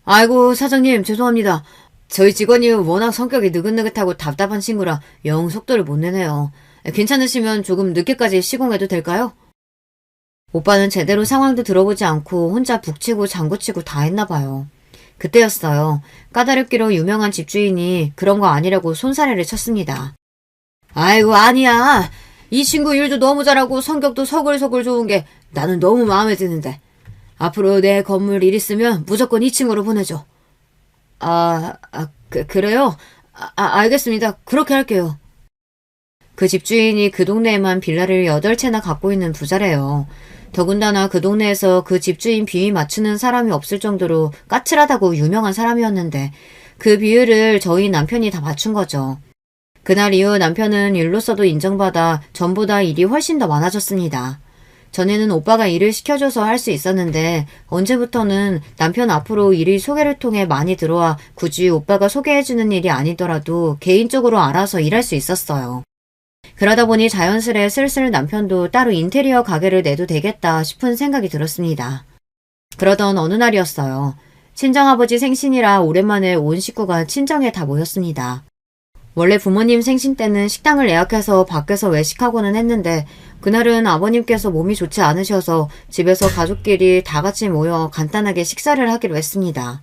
아이고 사장님 죄송합니다. 저희 직원이 워낙 성격이 느긋느긋하고 답답한 친구라 영 속도를 못 내네요. 괜찮으시면 조금 늦게까지 시공해도 될까요? 오빠는 제대로 상황도 들어보지 않고 혼자 북치고 장구치고 다 했나 봐요. 그때였어요. 까다롭기로 유명한 집주인이 그런 거 아니라고 손사래를 쳤습니다. 아이고 아니야. 이 친구 일도 너무 잘하고 성격도 서글서글 좋은 게 나는 너무 마음에 드는데 앞으로 내 건물 일 있으면 무조건 이 친구로 보내줘. 그래요? 알겠습니다. 그렇게 할게요. 그 집주인이 그 동네에만 빌라를 8채나 갖고 있는 부자래요. 더군다나 그 동네에서 그 집주인 비위 맞추는 사람이 없을 정도로 까칠하다고 유명한 사람이었는데 그 비율을 저희 남편이 다 맞춘 거죠. 그날 이후 남편은 일로서도 인정받아 전보다 일이 훨씬 더 많아졌습니다. 전에는 오빠가 일을 시켜줘서 할 수 있었는데 언제부터는 남편 앞으로 일이 소개를 통해 많이 들어와 굳이 오빠가 소개해주는 일이 아니더라도 개인적으로 알아서 일할 수 있었어요. 그러다 보니 자연스레 슬슬 남편도 따로 인테리어 가게를 내도 되겠다 싶은 생각이 들었습니다. 그러던 어느 날이었어요. 친정아버지 생신이라 오랜만에 온 식구가 친정에 다 모였습니다. 원래 부모님 생신 때는 식당을 예약해서 밖에서 외식하고는 했는데 그날은 아버님께서 몸이 좋지 않으셔서 집에서 가족끼리 다 같이 모여 간단하게 식사를 하기로 했습니다.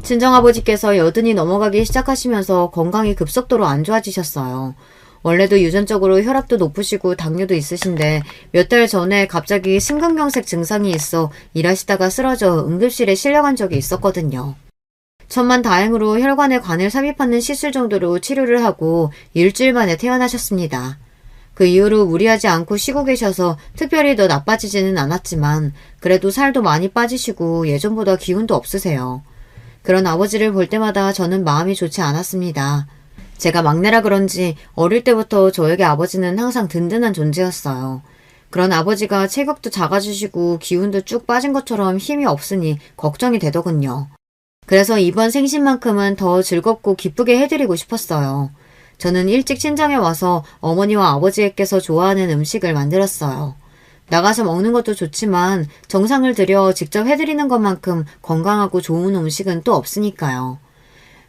친정아버지께서 여든이 넘어가기 시작하시면서 건강이 급속도로 안 좋아지셨어요. 원래도 유전적으로 혈압도 높으시고 당뇨도 있으신데 몇 달 전에 갑자기 심근경색 증상이 있어 일하시다가 쓰러져 응급실에 실려간 적이 있었거든요. 천만다행으로 혈관에 관을 삽입하는 시술 정도로 치료를 하고 일주일 만에 퇴원하셨습니다. 그 이후로 무리하지 않고 쉬고 계셔서 특별히 더 나빠지지는 않았지만 그래도 살도 많이 빠지시고 예전보다 기운도 없으세요. 그런 아버지를 볼 때마다 저는 마음이 좋지 않았습니다. 제가 막내라 그런지 어릴 때부터 저에게 아버지는 항상 든든한 존재였어요. 그런 아버지가 체격도 작아지시고 기운도 쭉 빠진 것처럼 힘이 없으니 걱정이 되더군요. 그래서 이번 생신만큼은 더 즐겁고 기쁘게 해드리고 싶었어요. 저는 일찍 친정에 와서 어머니와 아버지께서 좋아하는 음식을 만들었어요. 나가서 먹는 것도 좋지만 정성을 들여 직접 해드리는 것만큼 건강하고 좋은 음식은 또 없으니까요.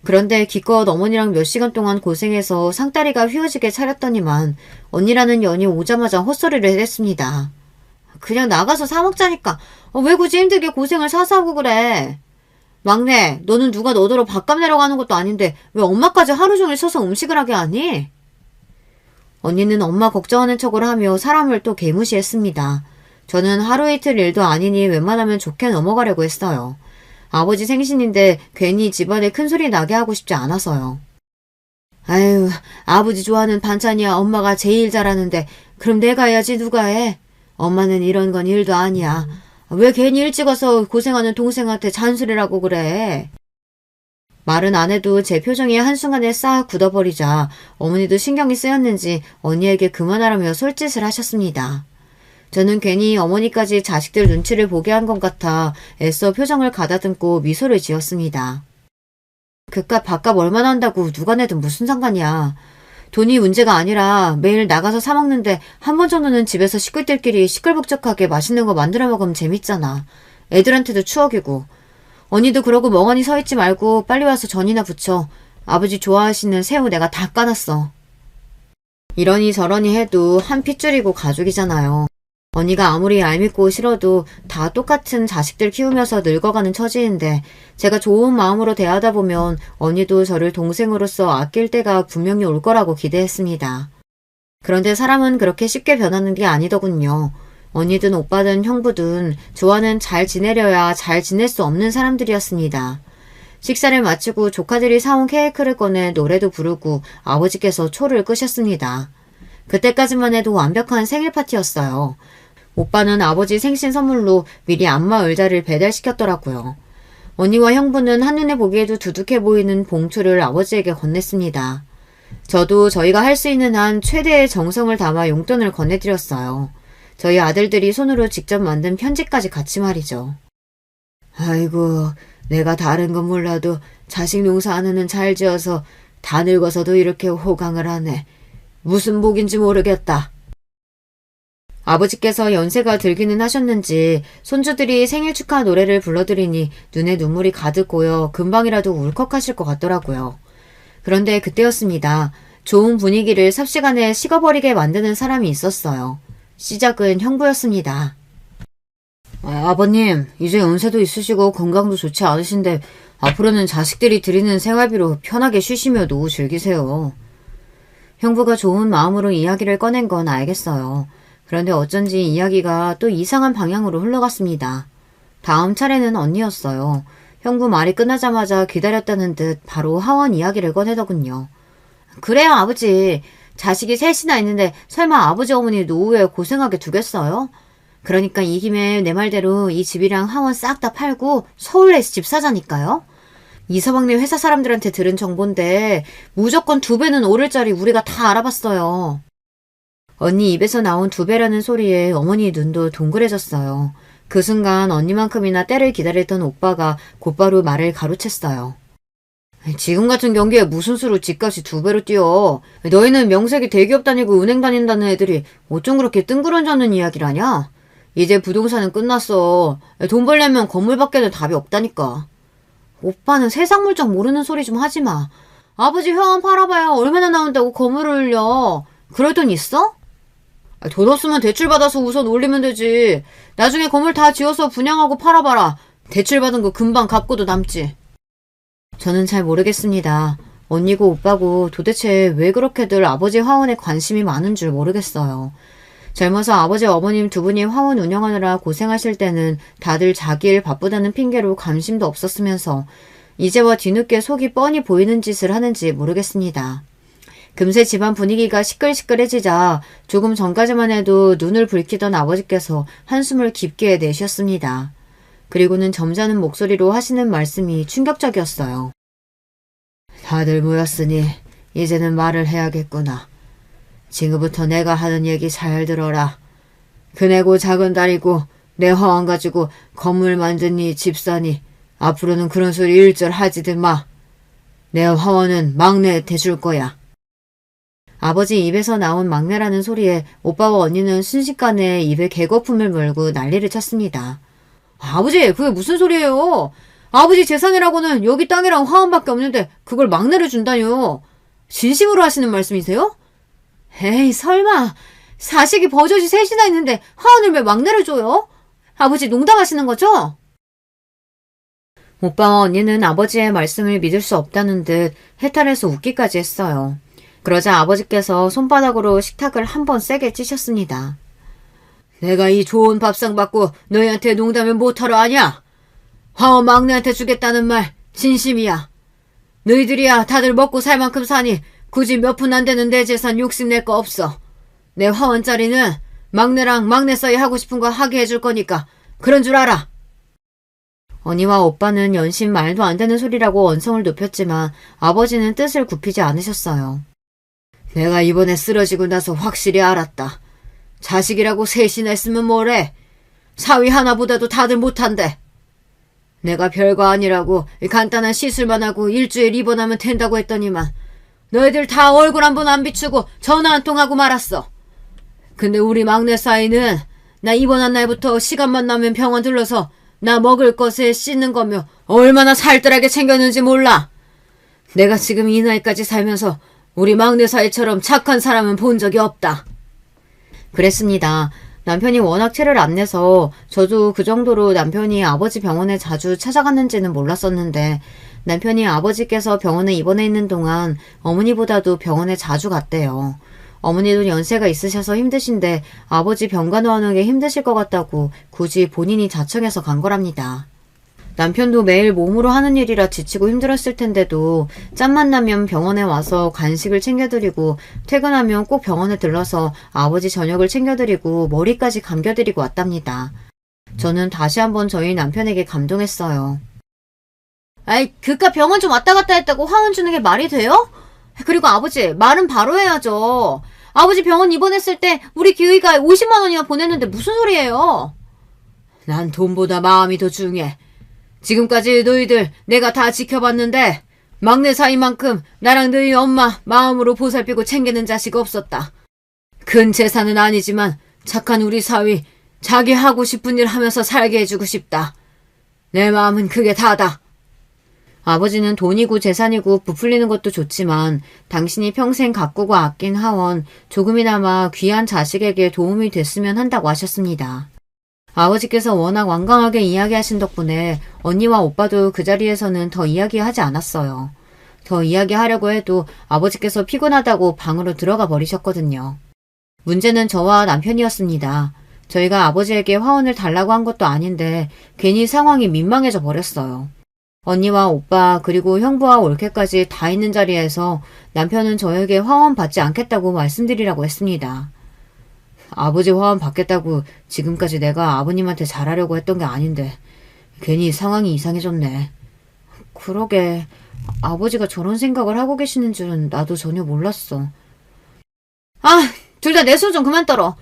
그런데 기껏 어머니랑 몇 시간 동안 고생해서 상다리가 휘어지게 차렸더니만 언니라는 년이 오자마자 헛소리를 했습니다. 그냥 나가서 사 먹자니까 왜 굳이 힘들게 고생을 사서 하고 그래. 막내, 너는 누가 너더러 밥값 내러 가는 것도 아닌데 왜 엄마까지 하루 종일 서서 음식을 하게 하니? 언니는 엄마 걱정하는 척을 하며 사람을 또 개무시했습니다. 저는 하루 이틀 일도 아니니 웬만하면 좋게 넘어가려고 했어요. 아버지 생신인데 괜히 집안에 큰소리 나게 하고 싶지 않아서요. 아유, 아버지 좋아하는 반찬이야 엄마가 제일 잘하는데 그럼 내가 해야지 누가 해? 엄마는 이런 건 일도 아니야. 왜 괜히 일찍 와서 고생하는 동생한테 잔소리라고 그래? 말은 안 해도 제 표정이 한순간에 싹 굳어버리자 어머니도 신경이 쓰였는지 언니에게 그만하라며 솔짓을 하셨습니다. 저는 괜히 어머니까지 자식들 눈치를 보게 한 것 같아 애써 표정을 가다듬고 미소를 지었습니다. 그깟 밥값 얼마나 한다고 누가 내든 무슨 상관이야. 돈이 문제가 아니라 매일 나가서 사 먹는데 한 번 정도는 집에서 식구들끼리 시끌벅적하게 맛있는 거 만들어 먹으면 재밌잖아. 애들한테도 추억이고. 언니도 그러고 멍하니 서 있지 말고 빨리 와서 전이나 부쳐. 아버지 좋아하시는 새우 내가 다 까놨어. 이러니 저러니 해도 한 핏줄이고 가족이잖아요. 언니가 아무리 얄밉고 싫어도 다 똑같은 자식들 키우면서 늙어가는 처지인데 제가 좋은 마음으로 대하다 보면 언니도 저를 동생으로서 아낄 때가 분명히 올 거라고 기대했습니다. 그런데 사람은 그렇게 쉽게 변하는 게 아니더군요. 언니든 오빠든 형부든 저와는 잘 지내려야 잘 지낼 수 없는 사람들이었습니다. 식사를 마치고 조카들이 사온 케이크를 꺼내 노래도 부르고 아버지께서 초를 끄셨습니다. 그때까지만 해도 완벽한 생일 파티였어요. 오빠는 아버지 생신 선물로 미리 안마 의자를 배달시켰더라고요. 언니와 형부는 한눈에 보기에도 두둑해 보이는 봉투를 아버지에게 건넸습니다. 저도 저희가 할 수 있는 한 최대의 정성을 담아 용돈을 건네드렸어요. 저희 아들들이 손으로 직접 만든 편지까지 같이 말이죠. 아이고, 내가 다른 건 몰라도 자식 농사하는 은 잘 지어서 다 늙어서도 이렇게 호강을 하네. 무슨 복인지 모르겠다. 아버지께서 연세가 들기는 하셨는지 손주들이 생일 축하 노래를 불러드리니 눈에 눈물이 가득 고여 금방이라도 울컥하실 것 같더라고요. 그런데 그때였습니다. 좋은 분위기를 삽시간에 식어버리게 만드는 사람이 있었어요. 시작은 형부였습니다. 아버님, 이제 연세도 있으시고 건강도 좋지 않으신데 앞으로는 자식들이 드리는 생활비로 편하게 쉬시며 노후 즐기세요. 형부가 좋은 마음으로 이야기를 꺼낸 건 알겠어요. 그런데 어쩐지 이야기가 또 이상한 방향으로 흘러갔습니다. 다음 차례는 언니였어요. 형부 말이 끝나자마자 기다렸다는 듯 바로 하원 이야기를 꺼내더군요. 그래요, 아버지. 자식이 셋이나 있는데 설마 아버지 어머니 노후에 고생하게 두겠어요? 그러니까 이 김에 내 말대로 이 집이랑 하원 싹 다 팔고 서울에 집 사자니까요. 이서방네 회사 사람들한테 들은 정보인데 무조건 2배는 오를 자리 우리가 다 알아봤어요. 언니 입에서 나온 2배라는 소리에 어머니 눈도 동그래졌어요. 그 순간 언니만큼이나 때를 기다렸던 오빠가 곧바로 말을 가로챘어요. 지금 같은 경기에 무슨 수로 집값이 2배로 뛰어. 너희는 명색이 대기업 다니고 은행 다닌다는 애들이 어쩜 그렇게 뜬구름 잡는 이야기를 하냐? 이제 부동산은 끝났어. 돈 벌려면 건물밖에는 답이 없다니까. 오빠는 세상 물정 모르는 소리 좀 하지 마. 아버지 회원 팔아봐야 얼마나 나온다고 건물을 올려. 그럴 돈 있어? 돈 없으면 대출받아서 우선 올리면 되지. 나중에 건물 다 지어서 분양하고 팔아봐라. 대출받은 거 금방 갚고도 남지. 저는 잘 모르겠습니다. 언니고 오빠고 도대체 왜 그렇게들 아버지 화원에 관심이 많은 줄 모르겠어요. 젊어서 아버지 어머님 두 분이 화원 운영하느라 고생하실 때는 다들 자기 일 바쁘다는 핑계로 관심도 없었으면서 이제와 뒤늦게 속이 뻔히 보이는 짓을 하는지 모르겠습니다. 금세 집안 분위기가 시끌시끌해지자 조금 전까지만 해도 눈을 붉히던 아버지께서 한숨을 깊게 내쉬었습니다. 그리고는 점잖은 목소리로 하시는 말씀이 충격적이었어요. 다들 모였으니 이제는 말을 해야겠구나. 지금부터 내가 하는 얘기 잘 들어라. 그네고 작은 딸이고 내 화원 가지고 건물 만드니 집사니 앞으로는 그런 소리 일절 하지들 마. 내 화원은 막내한테 줄 거야. 아버지 입에서 나온 막내라는 소리에 오빠와 언니는 순식간에 입에 개거품을 물고 난리를 쳤습니다. 아버지, 그게 무슨 소리예요? 아버지 재산이라고는 여기 땅이랑 화원밖에 없는데 그걸 막내를 준다뇨. 진심으로 하시는 말씀이세요? 에이, 설마. 자식이 버젓이 셋이나 있는데 화원을 왜 막내를 줘요? 아버지 농담하시는 거죠? 오빠와 언니는 아버지의 말씀을 믿을 수 없다는 듯 해탈해서 웃기까지 했어요. 그러자 아버지께서 손바닥으로 식탁을 한번 세게 찌셨습니다. 내가 이 좋은 밥상 받고 너희한테 농담을 못하러 하냐? 화원 막내한테 주겠다는 말 진심이야. 너희들이야 다들 먹고 살 만큼 사니 굳이 몇 푼 안 되는 내 재산 욕심낼 거 없어. 내 화원짜리는 막내랑 막내 사이 하고 싶은 거 하게 해줄 거니까 그런 줄 알아. 언니와 오빠는 연신 말도 안 되는 소리라고 언성을 높였지만 아버지는 뜻을 굽히지 않으셨어요. 내가 이번에 쓰러지고 나서 확실히 알았다. 자식이라고 셋이나 있으면 뭐래? 사위 하나보다도 다들 못한대. 내가 별거 아니라고 간단한 시술만 하고 일주일 입원하면 된다고 했더니만 너희들 다 얼굴 한 번 안 비추고 전화 한 통 하고 말았어. 근데 우리 막내 사위는 나 입원한 날부터 시간만 나면 병원 들러서 나 먹을 것에 씻는 거며 얼마나 살뜰하게 챙겼는지 몰라. 내가 지금 이 나이까지 살면서 우리 막내 사위처럼 착한 사람은 본 적이 없다. 그랬습니다. 남편이 워낙 티를 안 내서 저도 그 정도로 남편이 아버지 병원에 자주 찾아갔는지는 몰랐었는데 남편이 아버지께서 병원에 입원해 있는 동안 어머니보다도 병원에 자주 갔대요. 어머니도 연세가 있으셔서 힘드신데 아버지 병간호하는 게 힘드실 것 같다고 굳이 본인이 자청해서 간 거랍니다. 남편도 매일 몸으로 하는 일이라 지치고 힘들었을 텐데도 짬만 나면 병원에 와서 간식을 챙겨드리고 퇴근하면 꼭 병원에 들러서 아버지 저녁을 챙겨드리고 머리까지 감겨드리고 왔답니다. 저는 다시 한번 저희 남편에게 감동했어요. 아이, 그깟 병원 좀 왔다 갔다 했다고 화원 주는 게 말이 돼요? 그리고 아버지, 말은 바로 해야죠. 아버지 병원 입원했을 때 우리 기의가 50만 원이나 보냈는데 무슨 소리예요? 난 돈보다 마음이 더 중요해. 지금까지 너희들 내가 다 지켜봤는데 막내 사이만큼 나랑 너희 엄마 마음으로 보살피고 챙기는 자식 없었다. 큰 재산은 아니지만 착한 우리 사위 자기 하고 싶은 일 하면서 살게 해주고 싶다. 내 마음은 그게 다다. 아버지는 돈이고 재산이고 부풀리는 것도 좋지만 당신이 평생 가꾸고 아낀 하원 조금이나마 귀한 자식에게 도움이 됐으면 한다고 하셨습니다. 아버지께서 워낙 완강하게 이야기하신 덕분에 언니와 오빠도 그 자리에서는 더 이야기하지 않았어요. 더 이야기하려고 해도 아버지께서 피곤하다고 방으로 들어가 버리셨거든요. 문제는 저와 남편이었습니다. 저희가 아버지에게 화원을 달라고 한 것도 아닌데 괜히 상황이 민망해져 버렸어요. 언니와 오빠 그리고 형부와 올케까지 다 있는 자리에서 남편은 저에게 화원 받지 않겠다고 말씀드리라고 했습니다. 아버지 화원 받겠다고 지금까지 내가 아버님한테 잘하려고 했던 게 아닌데 괜히 상황이 이상해졌네. 그러게 아버지가 저런 생각을 하고 계시는 줄은 나도 전혀 몰랐어. 아, 둘 다 내 손 좀 그만 떨어.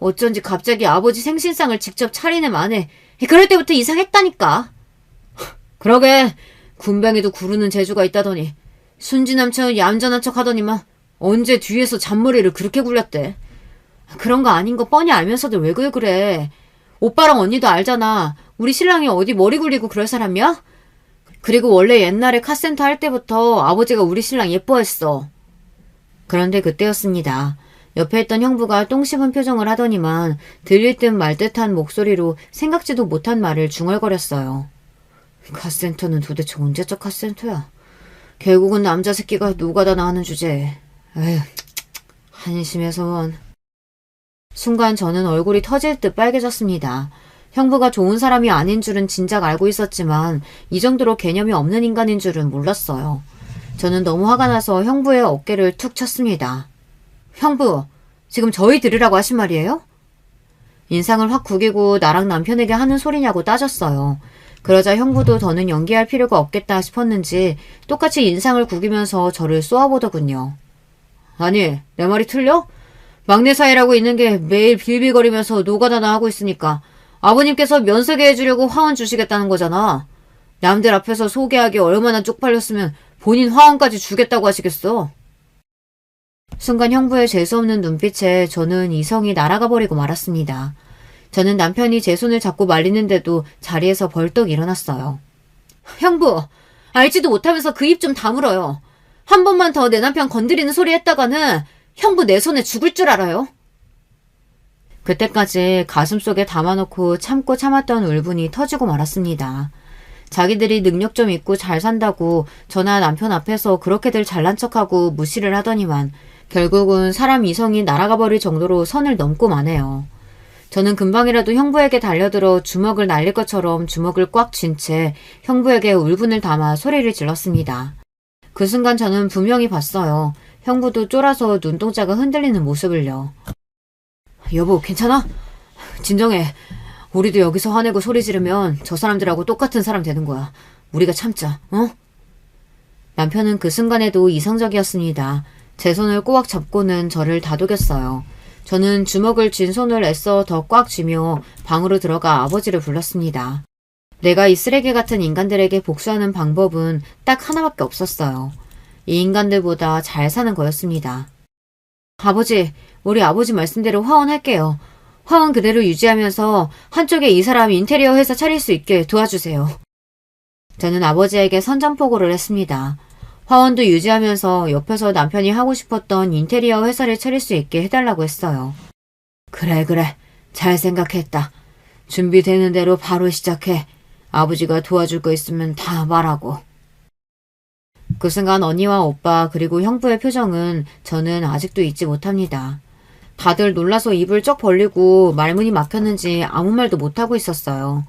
어쩐지 갑자기 아버지 생신상을 직접 차리네 마네. 그럴 때부터 이상했다니까. 그러게 군뱅이도 구르는 재주가 있다더니 순진함처럼 얌전한 척 하더니만 언제 뒤에서 잔머리를 그렇게 굴렸대. 그런 거 아닌 거 뻔히 알면서도 왜 그래. 오빠랑 언니도 알잖아. 우리 신랑이 어디 머리 굴리고 그럴 사람이야? 그리고 원래 옛날에 카센터 할 때부터 아버지가 우리 신랑 예뻐했어. 그런데 그때였습니다. 옆에 있던 형부가 똥 씹은 표정을 하더니만 들릴 듯 말 듯한 목소리로 생각지도 못한 말을 중얼거렸어요. 카센터는 도대체 언제적 카센터야? 결국은 남자 새끼가 노가다 나가는 주제에. 에휴, 한심해서 원. 순간 저는 얼굴이 터질 듯 빨개졌습니다. 형부가 좋은 사람이 아닌 줄은 진작 알고 있었지만 이 정도로 개념이 없는 인간인 줄은 몰랐어요. 저는 너무 화가 나서 형부의 어깨를 툭 쳤습니다. 형부, 지금 저희 들으라고 하신 말이에요? 인상을 확 구기고 나랑 남편에게 하는 소리냐고 따졌어요. 그러자 형부도 더는 연기할 필요가 없겠다 싶었는지 똑같이 인상을 구기면서 저를 쏘아보더군요. 아니, 내 말이 틀려? 막내 사이라고 있는 게 매일 빌빌거리면서 노가다나 하고 있으니까 아버님께서 면세게 해주려고 화원 주시겠다는 거잖아. 남들 앞에서 소개하기 얼마나 쪽팔렸으면 본인 화원까지 주겠다고 하시겠어. 순간 형부의 재수없는 눈빛에 저는 이성이 날아가 버리고 말았습니다. 저는 남편이 제 손을 잡고 말리는데도 자리에서 벌떡 일어났어요. 형부, 알지도 못하면서 그 입 좀 다물어요. 한 번만 더 내 남편 건드리는 소리 했다가는 형부 내 손에 죽을 줄 알아요. 그때까지 가슴속에 담아놓고 참고 참았던 울분이 터지고 말았습니다. 자기들이 능력 좀 있고 잘 산다고 저나 남편 앞에서 그렇게들 잘난 척하고 무시를 하더니만 결국은 사람 이성이 날아가 버릴 정도로 선을 넘고 마네요. 저는 금방이라도 형부에게 달려들어 주먹을 날릴 것처럼 주먹을 꽉 쥔 채 형부에게 울분을 담아 소리를 질렀습니다. 그 순간 저는 분명히 봤어요. 형부도 쫄아서 눈동자가 흔들리는 모습을요. 여보, 괜찮아? 진정해. 우리도 여기서 화내고 소리 지르면 저 사람들하고 똑같은 사람 되는 거야. 우리가 참자, 어? 남편은 그 순간에도 이성적이었습니다. 제 손을 꼬박 잡고는 저를 다독였어요. 저는 주먹을 쥔 손을 애써 더 꽉 쥐며 방으로 들어가 아버지를 불렀습니다. 내가 이 쓰레기 같은 인간들에게 복수하는 방법은 딱 하나밖에 없었어요. 이 인간들보다 잘 사는 거였습니다. 아버지, 우리 아버지 말씀대로 화원할게요. 화원 그대로 유지하면서 한쪽에 이 사람 인테리어 회사 차릴 수 있게 도와주세요. 저는 아버지에게 선전포고를 했습니다. 화원도 유지하면서 옆에서 남편이 하고 싶었던 인테리어 회사를 차릴 수 있게 해달라고 했어요. 그래, 잘 생각했다. 준비되는 대로 바로 시작해. 아버지가 도와줄 거 있으면 다 말하고. 그 순간 언니와 오빠 그리고 형부의 표정은 저는 아직도 잊지 못합니다. 다들 놀라서 입을 쩍 벌리고 말문이 막혔는지 아무 말도 못하고 있었어요.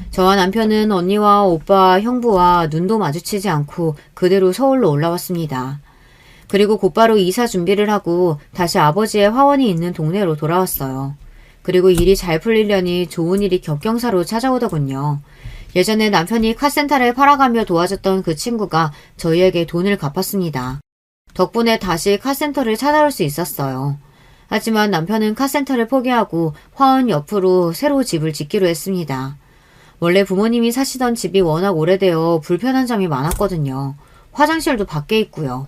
저와 남편은 언니와 오빠, 형부와 눈도 마주치지 않고 그대로 서울로 올라왔습니다. 그리고 곧바로 이사 준비를 하고 다시 아버지의 화원이 있는 동네로 돌아왔어요. 그리고 일이 잘 풀리려니 좋은 일이 격경사로 찾아오더군요. 예전에 남편이 카센터를 팔아가며 도와줬던 그 친구가 저희에게 돈을 갚았습니다. 덕분에 다시 카센터를 찾아올 수 있었어요. 하지만 남편은 카센터를 포기하고 화원 옆으로 새로 집을 짓기로 했습니다. 원래 부모님이 사시던 집이 워낙 오래되어 불편한 점이 많았거든요. 화장실도 밖에 있고요.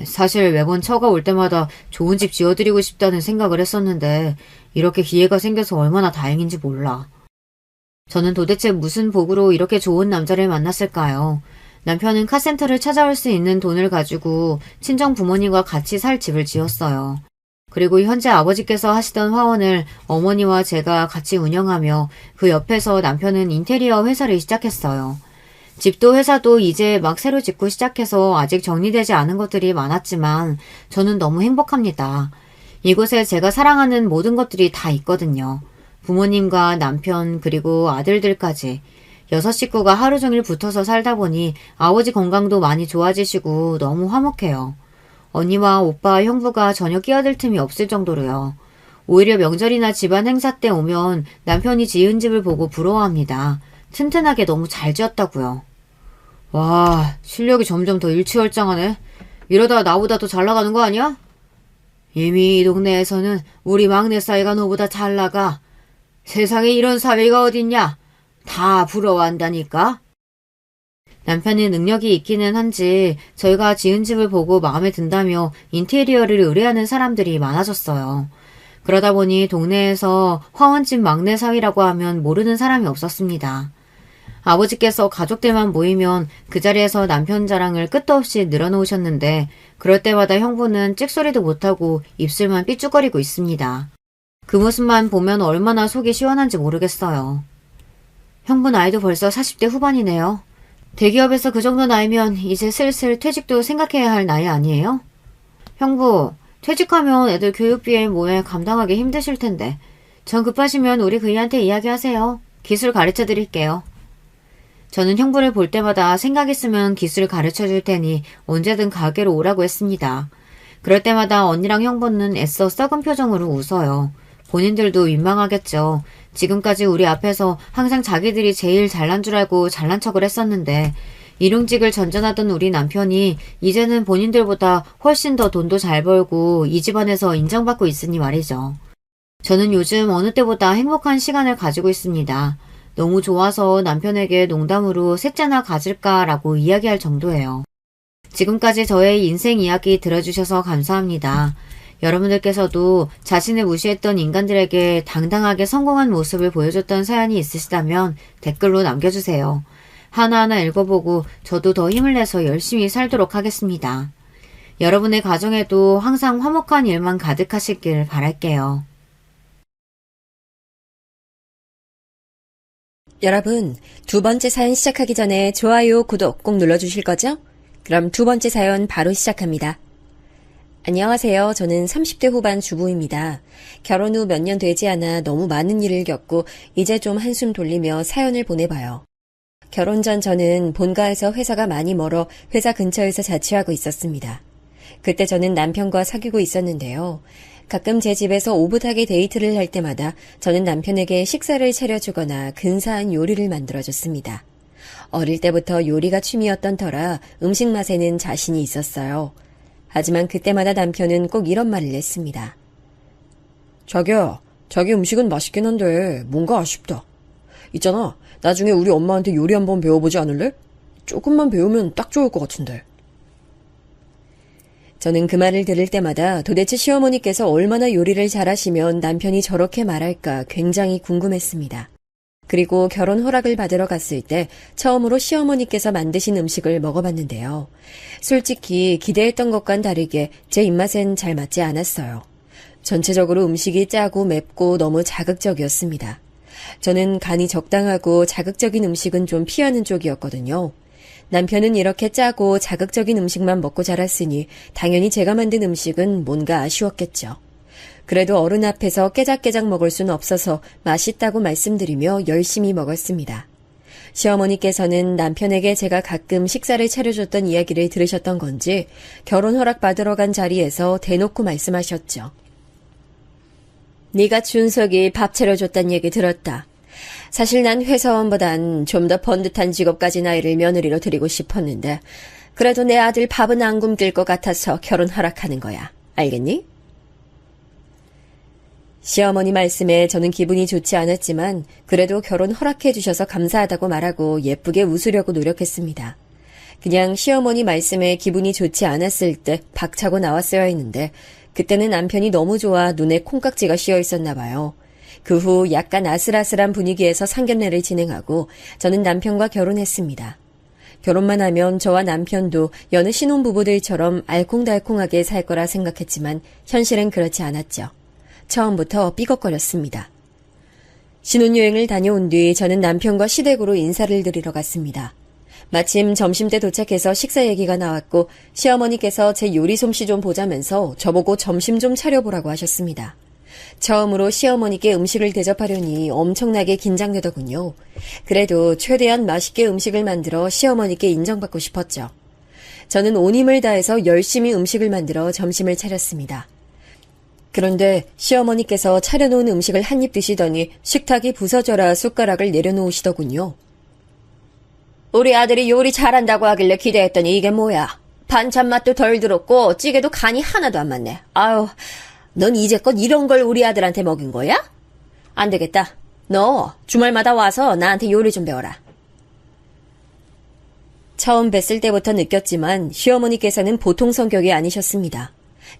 사실 매번 처가 올 때마다 좋은 집 지어드리고 싶다는 생각을 했었는데 이렇게 기회가 생겨서 얼마나 다행인지 몰라. 저는 도대체 무슨 복으로 이렇게 좋은 남자를 만났을까요? 남편은 카센터를 찾아올 수 있는 돈을 가지고 친정 부모님과 같이 살 집을 지었어요. 그리고 현재 아버지께서 하시던 화원을 어머니와 제가 같이 운영하며 그 옆에서 남편은 인테리어 회사를 시작했어요. 집도 회사도 이제 막 새로 짓고 시작해서 아직 정리되지 않은 것들이 많았지만 저는 너무 행복합니다. 이곳에 제가 사랑하는 모든 것들이 다 있거든요. 부모님과 남편 그리고 아들들까지 6식구가 하루 종일 붙어서 살다 보니 아버지 건강도 많이 좋아지시고 너무 화목해요. 언니와 오빠, 형부가 전혀 끼어들 틈이 없을 정도로요. 오히려 명절이나 집안 행사 때 오면 남편이 지은 집을 보고 부러워합니다. 튼튼하게 너무 잘 지었다고요. 와, 실력이 점점 더 일취월장하네. 이러다 나보다 더 잘 나가는 거 아니야? 이미 이 동네에서는 우리 막내 사이가 너보다 잘 나가. 세상에 이런 사위가 어딨냐? 다 부러워한다니까. 남편이 능력이 있기는 한지 저희가 지은 집을 보고 마음에 든다며 인테리어를 의뢰하는 사람들이 많아졌어요. 그러다 보니 동네에서 화원집 막내 사위라고 하면 모르는 사람이 없었습니다. 아버지께서 가족들만 모이면 그 자리에서 남편 자랑을 끝도 없이 늘어놓으셨는데 그럴 때마다 형부는 찍소리도 못하고 입술만 삐죽거리고 있습니다. 그 모습만 보면 얼마나 속이 시원한지 모르겠어요. 형부 나이도 벌써 40대 후반이네요. 대기업에서 그 정도 나이면 이제 슬슬 퇴직도 생각해야 할 나이 아니에요? 형부, 퇴직하면 애들 교육비에 뭐에 감당하기 힘드실 텐데. 전 급하시면 우리 그이한테 이야기하세요. 기술 가르쳐 드릴게요. 저는 형부를 볼 때마다 생각 있으면 기술 가르쳐 줄 테니 언제든 가게로 오라고 했습니다. 그럴 때마다 언니랑 형부는 애써 썩은 표정으로 웃어요. 본인들도 민망하겠죠. 지금까지 우리 앞에서 항상 자기들이 제일 잘난 줄 알고 잘난 척을 했었는데 일용직을 전전하던 우리 남편이 이제는 본인들보다 훨씬 더 돈도 잘 벌고 이 집안에서 인정받고 있으니 말이죠. 저는 요즘 어느 때보다 행복한 시간을 가지고 있습니다. 너무 좋아서 남편에게 농담으로 셋째나 가질까라고 이야기할 정도예요. 지금까지 저의 인생 이야기 들어주셔서 감사합니다. 여러분들께서도 자신을 무시했던 인간들에게 당당하게 성공한 모습을 보여줬던 사연이 있으시다면 댓글로 남겨주세요. 하나하나 읽어보고 저도 더 힘을 내서 열심히 살도록 하겠습니다. 여러분의 가정에도 항상 화목한 일만 가득하시길 바랄게요. 여러분, 두 번째 사연 시작하기 전에 좋아요, 구독 꼭 눌러주실 거죠? 그럼 두 번째 사연 바로 시작합니다. 안녕하세요. 저는 30대 후반 주부입니다. 결혼 후 몇 년 되지 않아 너무 많은 일을 겪고 이제 좀 한숨 돌리며 사연을 보내봐요. 결혼 전 저는 본가에서 회사가 많이 멀어 회사 근처에서 자취하고 있었습니다. 그때 저는 남편과 사귀고 있었는데요. 가끔 제 집에서 오붓하게 데이트를 할 때마다 저는 남편에게 식사를 차려주거나 근사한 요리를 만들어줬습니다. 어릴 때부터 요리가 취미였던 터라 음식 맛에는 자신이 있었어요. 하지만 그때마다 남편은 꼭 이런 말을 했습니다. 자기야, 자기 음식은 맛있긴 한데 뭔가 아쉽다. 있잖아, 나중에 우리 엄마한테 요리 한번 배워보지 않을래? 조금만 배우면 딱 좋을 것 같은데. 저는 그 말을 들을 때마다 도대체 시어머니께서 얼마나 요리를 잘하시면 남편이 저렇게 말할까 굉장히 궁금했습니다. 그리고 결혼 허락을 받으러 갔을 때 처음으로 시어머니께서 만드신 음식을 먹어봤는데요. 솔직히 기대했던 것과는 다르게 제 입맛엔 잘 맞지 않았어요. 전체적으로 음식이 짜고 맵고 너무 자극적이었습니다. 저는 간이 적당하고 자극적인 음식은 좀 피하는 쪽이었거든요. 남편은 이렇게 짜고 자극적인 음식만 먹고 자랐으니 당연히 제가 만든 음식은 뭔가 아쉬웠겠죠. 그래도 어른 앞에서 깨작깨작 먹을 수는 없어서 맛있다고 말씀드리며 열심히 먹었습니다. 시어머니께서는 남편에게 제가 가끔 식사를 차려줬던 이야기를 들으셨던 건지 결혼 허락 받으러 간 자리에서 대놓고 말씀하셨죠. 네가 준석이 밥 차려줬단 얘기 들었다. 사실 난 회사원보단 좀 더 번듯한 직업 가진 아이를 며느리로 드리고 싶었는데 그래도 내 아들 밥은 안 굶길 것 같아서 결혼 허락하는 거야. 알겠니? 시어머니 말씀에 저는 기분이 좋지 않았지만 그래도 결혼 허락해 주셔서 감사하다고 말하고 예쁘게 웃으려고 노력했습니다. 그냥 시어머니 말씀에 기분이 좋지 않았을 때 박차고 나왔어야 했는데 그때는 남편이 너무 좋아 눈에 콩깍지가 씌어 있었나 봐요. 그 후 약간 아슬아슬한 분위기에서 상견례를 진행하고 저는 남편과 결혼했습니다. 결혼만 하면 저와 남편도 여느 신혼부부들처럼 알콩달콩하게 살 거라 생각했지만 현실은 그렇지 않았죠. 처음부터 삐걱거렸습니다. 신혼여행을 다녀온 뒤 저는 남편과 시댁으로 인사를 드리러 갔습니다. 마침 점심때 도착해서 식사 얘기가 나왔고 시어머니께서 제 요리 솜씨 좀 보자면서 저보고 점심 좀 차려보라고 하셨습니다. 처음으로 시어머니께 음식을 대접하려니 엄청나게 긴장되더군요. 그래도 최대한 맛있게 음식을 만들어 시어머니께 인정받고 싶었죠. 저는 온 힘을 다해서 열심히 음식을 만들어 점심을 차렸습니다. 그런데 시어머니께서 차려놓은 음식을 한 입 드시더니 식탁이 부서져라 숟가락을 내려놓으시더군요. 우리 아들이 요리 잘한다고 하길래 기대했더니 이게 뭐야. 반찬 맛도 덜 들었고 찌개도 간이 하나도 안 맞네. 아유, 넌 이제껏 이런 걸 우리 아들한테 먹인 거야? 안 되겠다. 너 주말마다 와서 나한테 요리 좀 배워라. 처음 뵀을 때부터 느꼈지만 시어머니께서는 보통 성격이 아니셨습니다.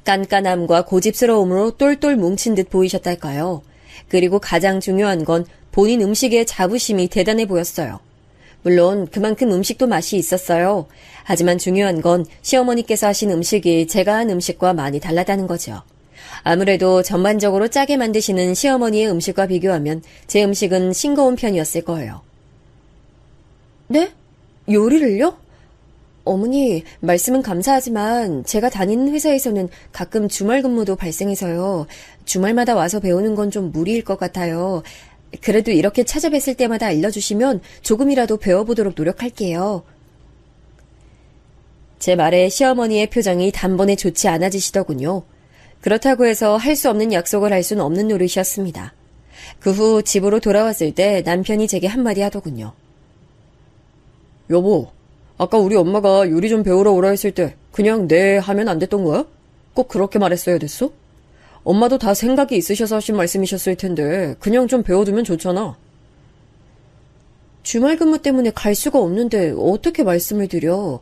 깐깐함과 고집스러움으로 똘똘 뭉친 듯 보이셨달까요? 그리고 가장 중요한 건 본인 음식에 자부심이 대단해 보였어요. 물론 그만큼 음식도 맛이 있었어요. 하지만 중요한 건 시어머니께서 하신 음식이 제가 한 음식과 많이 달랐다는 거죠. 아무래도 전반적으로 짜게 만드시는 시어머니의 음식과 비교하면 제 음식은 싱거운 편이었을 거예요. 네? 요리를요? 어머니, 말씀은 감사하지만 제가 다니는 회사에서는 가끔 주말 근무도 발생해서요. 주말마다 와서 배우는 건 좀 무리일 것 같아요. 그래도 이렇게 찾아뵀을 때마다 알려주시면 조금이라도 배워보도록 노력할게요. 제 말에 시어머니의 표정이 단번에 좋지 않아지시더군요. 그렇다고 해서 할 수 없는 약속을 할 수는 없는 노릇이었습니다. 그 후 집으로 돌아왔을 때 남편이 제게 한마디 하더군요. 여보, 아까 우리 엄마가 요리 좀 배우러 오라 했을 때 그냥 네 하면 안 됐던 거야? 꼭 그렇게 말했어야 됐어? 엄마도 다 생각이 있으셔서 하신 말씀이셨을 텐데 그냥 좀 배워두면 좋잖아. 주말 근무 때문에 갈 수가 없는데 어떻게 말씀을 드려.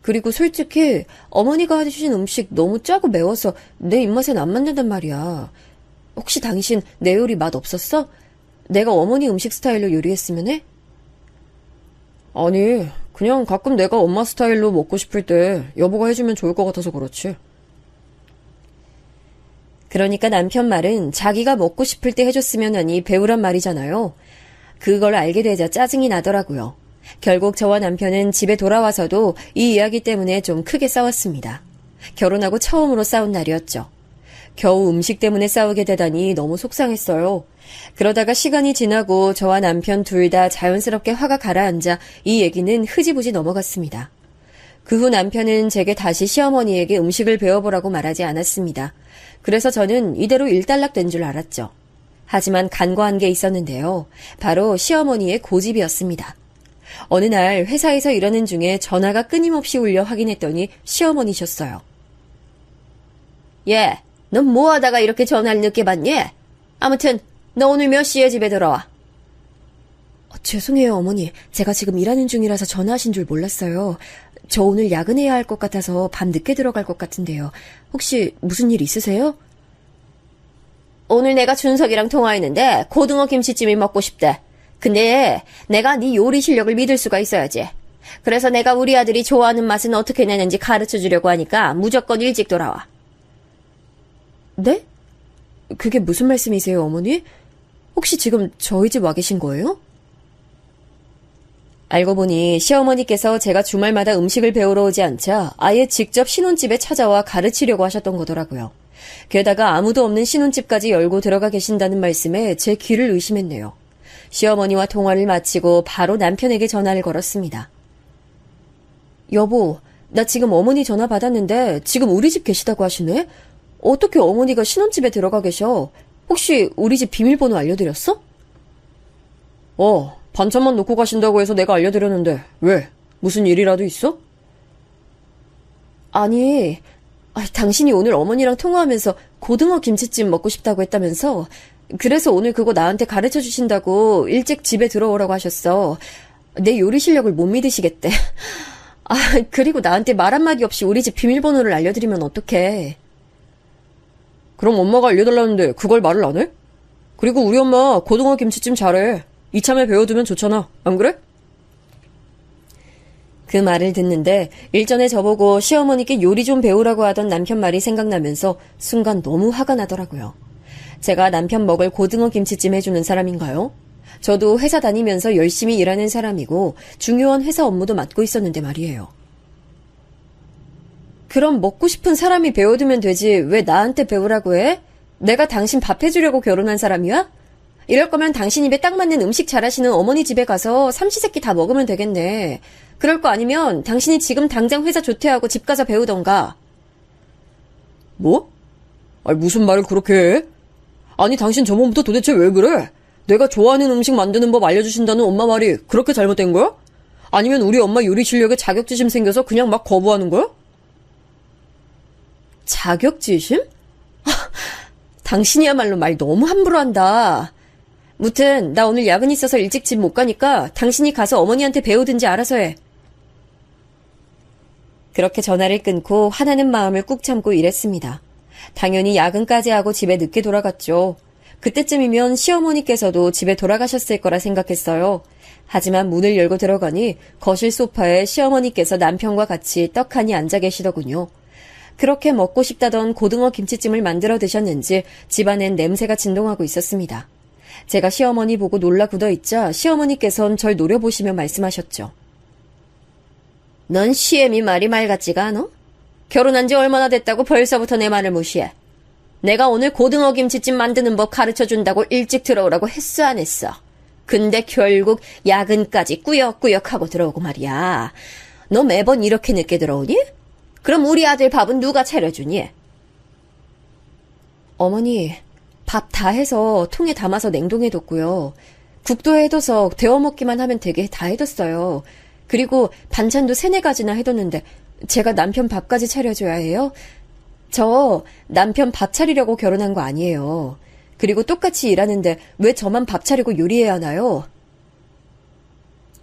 그리고 솔직히 어머니가 해주신 음식 너무 짜고 매워서 내 입맛엔 안 맞는단 말이야. 혹시 당신 내 요리 맛 없었어? 내가 어머니 음식 스타일로 요리했으면 해? 아니, 그냥 가끔 내가 엄마 스타일로 먹고 싶을 때 여보가 해주면 좋을 것 같아서 그렇지. 그러니까 남편 말은 자기가 먹고 싶을 때 해줬으면 하니 배우란 말이잖아요. 그걸 알게 되자 짜증이 나더라고요. 결국 저와 남편은 집에 돌아와서도 이 이야기 때문에 좀 크게 싸웠습니다. 결혼하고 처음으로 싸운 날이었죠. 겨우 음식 때문에 싸우게 되다니 너무 속상했어요. 그러다가 시간이 지나고 저와 남편 둘 다 자연스럽게 화가 가라앉아 이 얘기는 흐지부지 넘어갔습니다. 그 후 남편은 제게 다시 시어머니에게 음식을 배워보라고 말하지 않았습니다. 그래서 저는 이대로 일단락된 줄 알았죠. 하지만 간과한 게 있었는데요. 바로 시어머니의 고집이었습니다. 어느 날 회사에서 일하는 중에 전화가 끊임없이 울려 확인했더니 시어머니셨어요. 예, 넌 뭐 하다가 이렇게 전화를 늦게 받니? 아무튼 너 오늘 몇 시에 집에 들어와? 죄송해요, 어머니. 제가 지금 일하는 중이라서 전화하신 줄 몰랐어요. 저 오늘 야근해야 할 것 같아서 밤 늦게 들어갈 것 같은데요. 혹시 무슨 일 있으세요? 오늘 내가 준석이랑 통화했는데 고등어 김치찜이 먹고 싶대. 근데 내가 네 요리 실력을 믿을 수가 있어야지. 그래서 내가 우리 아들이 좋아하는 맛은 어떻게 내는지 가르쳐주려고 하니까 무조건 일찍 돌아와. 네? 그게 무슨 말씀이세요, 어머니? 혹시 지금 저희 집 와 계신 거예요? 알고 보니 시어머니께서 제가 주말마다 음식을 배우러 오지 않자 아예 직접 신혼집에 찾아와 가르치려고 하셨던 거더라고요. 게다가 아무도 없는 신혼집까지 열고 들어가 계신다는 말씀에 제 귀를 의심했네요. 시어머니와 통화를 마치고 바로 남편에게 전화를 걸었습니다. 여보, 나 지금 어머니 전화 받았는데 지금 우리 집 계시다고 하시네? 어떻게 어머니가 신혼집에 들어가 계셔? 혹시 우리 집 비밀번호 알려드렸어? 반찬만 놓고 가신다고 해서 내가 알려드렸는데 왜? 무슨 일이라도 있어? 아니, 당신이 오늘 어머니랑 통화하면서 고등어 김치찜 먹고 싶다고 했다면서 그래서 오늘 그거 나한테 가르쳐 주신다고 일찍 집에 들어오라고 하셨어. 내 요리 실력을 못 믿으시겠대. 그리고 나한테 말 한마디 없이 우리 집 비밀번호를 알려드리면 어떡해. 그럼 엄마가 알려달라는데 그걸 말을 안 해? 그리고 우리 엄마 고등어 김치찜 잘해. 이참에 배워두면 좋잖아. 안 그래? 그 말을 듣는데 일전에 저보고 시어머니께 요리 좀 배우라고 하던 남편 말이 생각나면서 순간 너무 화가 나더라고요. 제가 남편 먹을 고등어 김치찜 해주는 사람인가요? 저도 회사 다니면서 열심히 일하는 사람이고 중요한 회사 업무도 맡고 있었는데 말이에요. 그럼 먹고 싶은 사람이 배워두면 되지 왜 나한테 배우라고 해? 내가 당신 밥 해주려고 결혼한 사람이야? 이럴 거면 당신 입에 딱 맞는 음식 잘하시는 어머니 집에 가서 삼시세끼 다 먹으면 되겠네. 그럴 거 아니면 당신이 지금 당장 회사 조퇴하고 집 가서 배우던가. 뭐? 무슨 말을 그렇게 해? 아니 당신 저번부터 도대체 왜 그래? 내가 좋아하는 음식 만드는 법 알려주신다는 엄마 말이 그렇게 잘못된 거야? 아니면 우리 엄마 요리 실력에 자격지심 생겨서 그냥 막 거부하는 거야? 자격지심? 당신이야말로 말 너무 함부로 한다. 무튼 나 오늘 야근 있어서 일찍 집 못 가니까 당신이 가서 어머니한테 배우든지 알아서 해. 그렇게 전화를 끊고 화나는 마음을 꾹 참고 일했습니다. 당연히 야근까지 하고 집에 늦게 돌아갔죠. 그때쯤이면 시어머니께서도 집에 돌아가셨을 거라 생각했어요. 하지만 문을 열고 들어가니 거실 소파에 시어머니께서 남편과 같이 떡하니 앉아 계시더군요. 그렇게 먹고 싶다던 고등어 김치찜을 만들어 드셨는지 집안엔 냄새가 진동하고 있었습니다. 제가 시어머니 보고 놀라 굳어있자 시어머니께선 절 노려보시며 말씀하셨죠. 넌 시애미 말이 말 같지가 않아? 결혼한 지 얼마나 됐다고 벌써부터 내 말을 무시해. 내가 오늘 고등어 김치찜 만드는 법 가르쳐준다고 일찍 들어오라고 했어 안 했어? 근데 결국 야근까지 꾸역꾸역 하고 들어오고 말이야. 너 매번 이렇게 늦게 들어오니? 그럼 우리 아들 밥은 누가 차려주니? 어머니, 밥 다 해서 통에 담아서 냉동해 뒀고요. 국도 해둬서 데워 먹기만 하면 되게 다 해뒀어요. 그리고 반찬도 3-4가지나 해뒀는데 제가 남편 밥까지 차려줘야 해요? 저 남편 밥 차리려고 결혼한 거 아니에요. 그리고 똑같이 일하는데 왜 저만 밥 차리고 요리해야 하나요?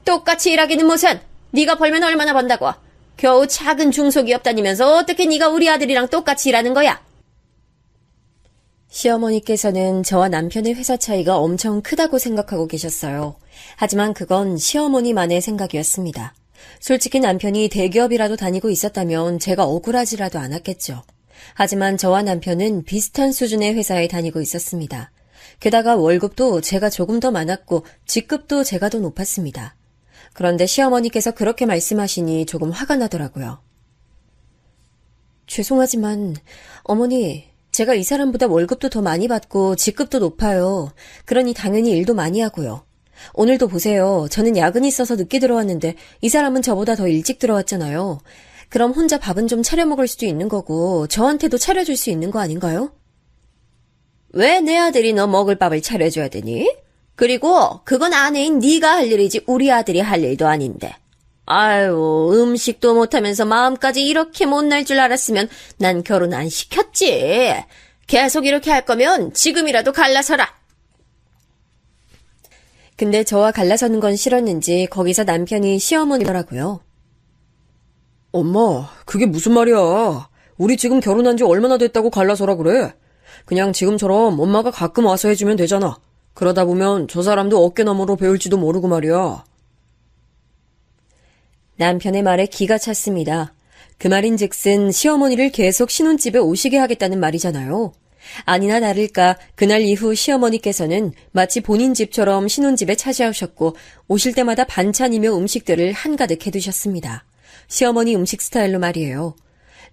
똑같이 일하기는 무슨! 네가 벌면 얼마나 번다고! 겨우 작은 중소기업 다니면서 어떻게 네가 우리 아들이랑 똑같이 일하는 거야? 시어머니께서는 저와 남편의 회사 차이가 엄청 크다고 생각하고 계셨어요. 하지만 그건 시어머니만의 생각이었습니다. 솔직히 남편이 대기업이라도 다니고 있었다면 제가 억울하지라도 않았겠죠. 하지만 저와 남편은 비슷한 수준의 회사에 다니고 있었습니다. 게다가 월급도 제가 조금 더 많았고 직급도 제가 더 높았습니다. 그런데 시어머니께서 그렇게 말씀하시니 조금 화가 나더라고요. 죄송하지만 어머니, 제가 이 사람보다 월급도 더 많이 받고 직급도 높아요. 그러니 당연히 일도 많이 하고요. 오늘도 보세요. 저는 야근이 있어서 늦게 들어왔는데 이 사람은 저보다 더 일찍 들어왔잖아요. 그럼 혼자 밥은 좀 차려 먹을 수도 있는 거고 저한테도 차려줄 수 있는 거 아닌가요? 왜 내 아들이 너 먹을 밥을 차려줘야 되니? 그리고 그건 아내인 네가 할 일이지 우리 아들이 할 일도 아닌데. 아유, 음식도 못하면서 마음까지 이렇게 못날 줄 알았으면 난 결혼 안 시켰지. 계속 이렇게 할 거면 지금이라도 갈라서라. 근데 저와 갈라서는 건 싫었는지 거기서 남편이 시어머니더라고요. 엄마, 그게 무슨 말이야. 우리 지금 결혼한 지 얼마나 됐다고 갈라서라 그래. 그냥 지금처럼 엄마가 가끔 와서 해주면 되잖아. 그러다 보면 저 사람도 어깨너머로 배울지도 모르고 말이야. 남편의 말에 기가 찼습니다. 그 말인즉슨 시어머니를 계속 신혼집에 오시게 하겠다는 말이잖아요. 아니나 다를까 그날 이후 시어머니께서는 마치 본인 집처럼 신혼집에 찾아오셨고 오실 때마다 반찬이며 음식들을 한가득 해두셨습니다. 시어머니 음식 스타일로 말이에요.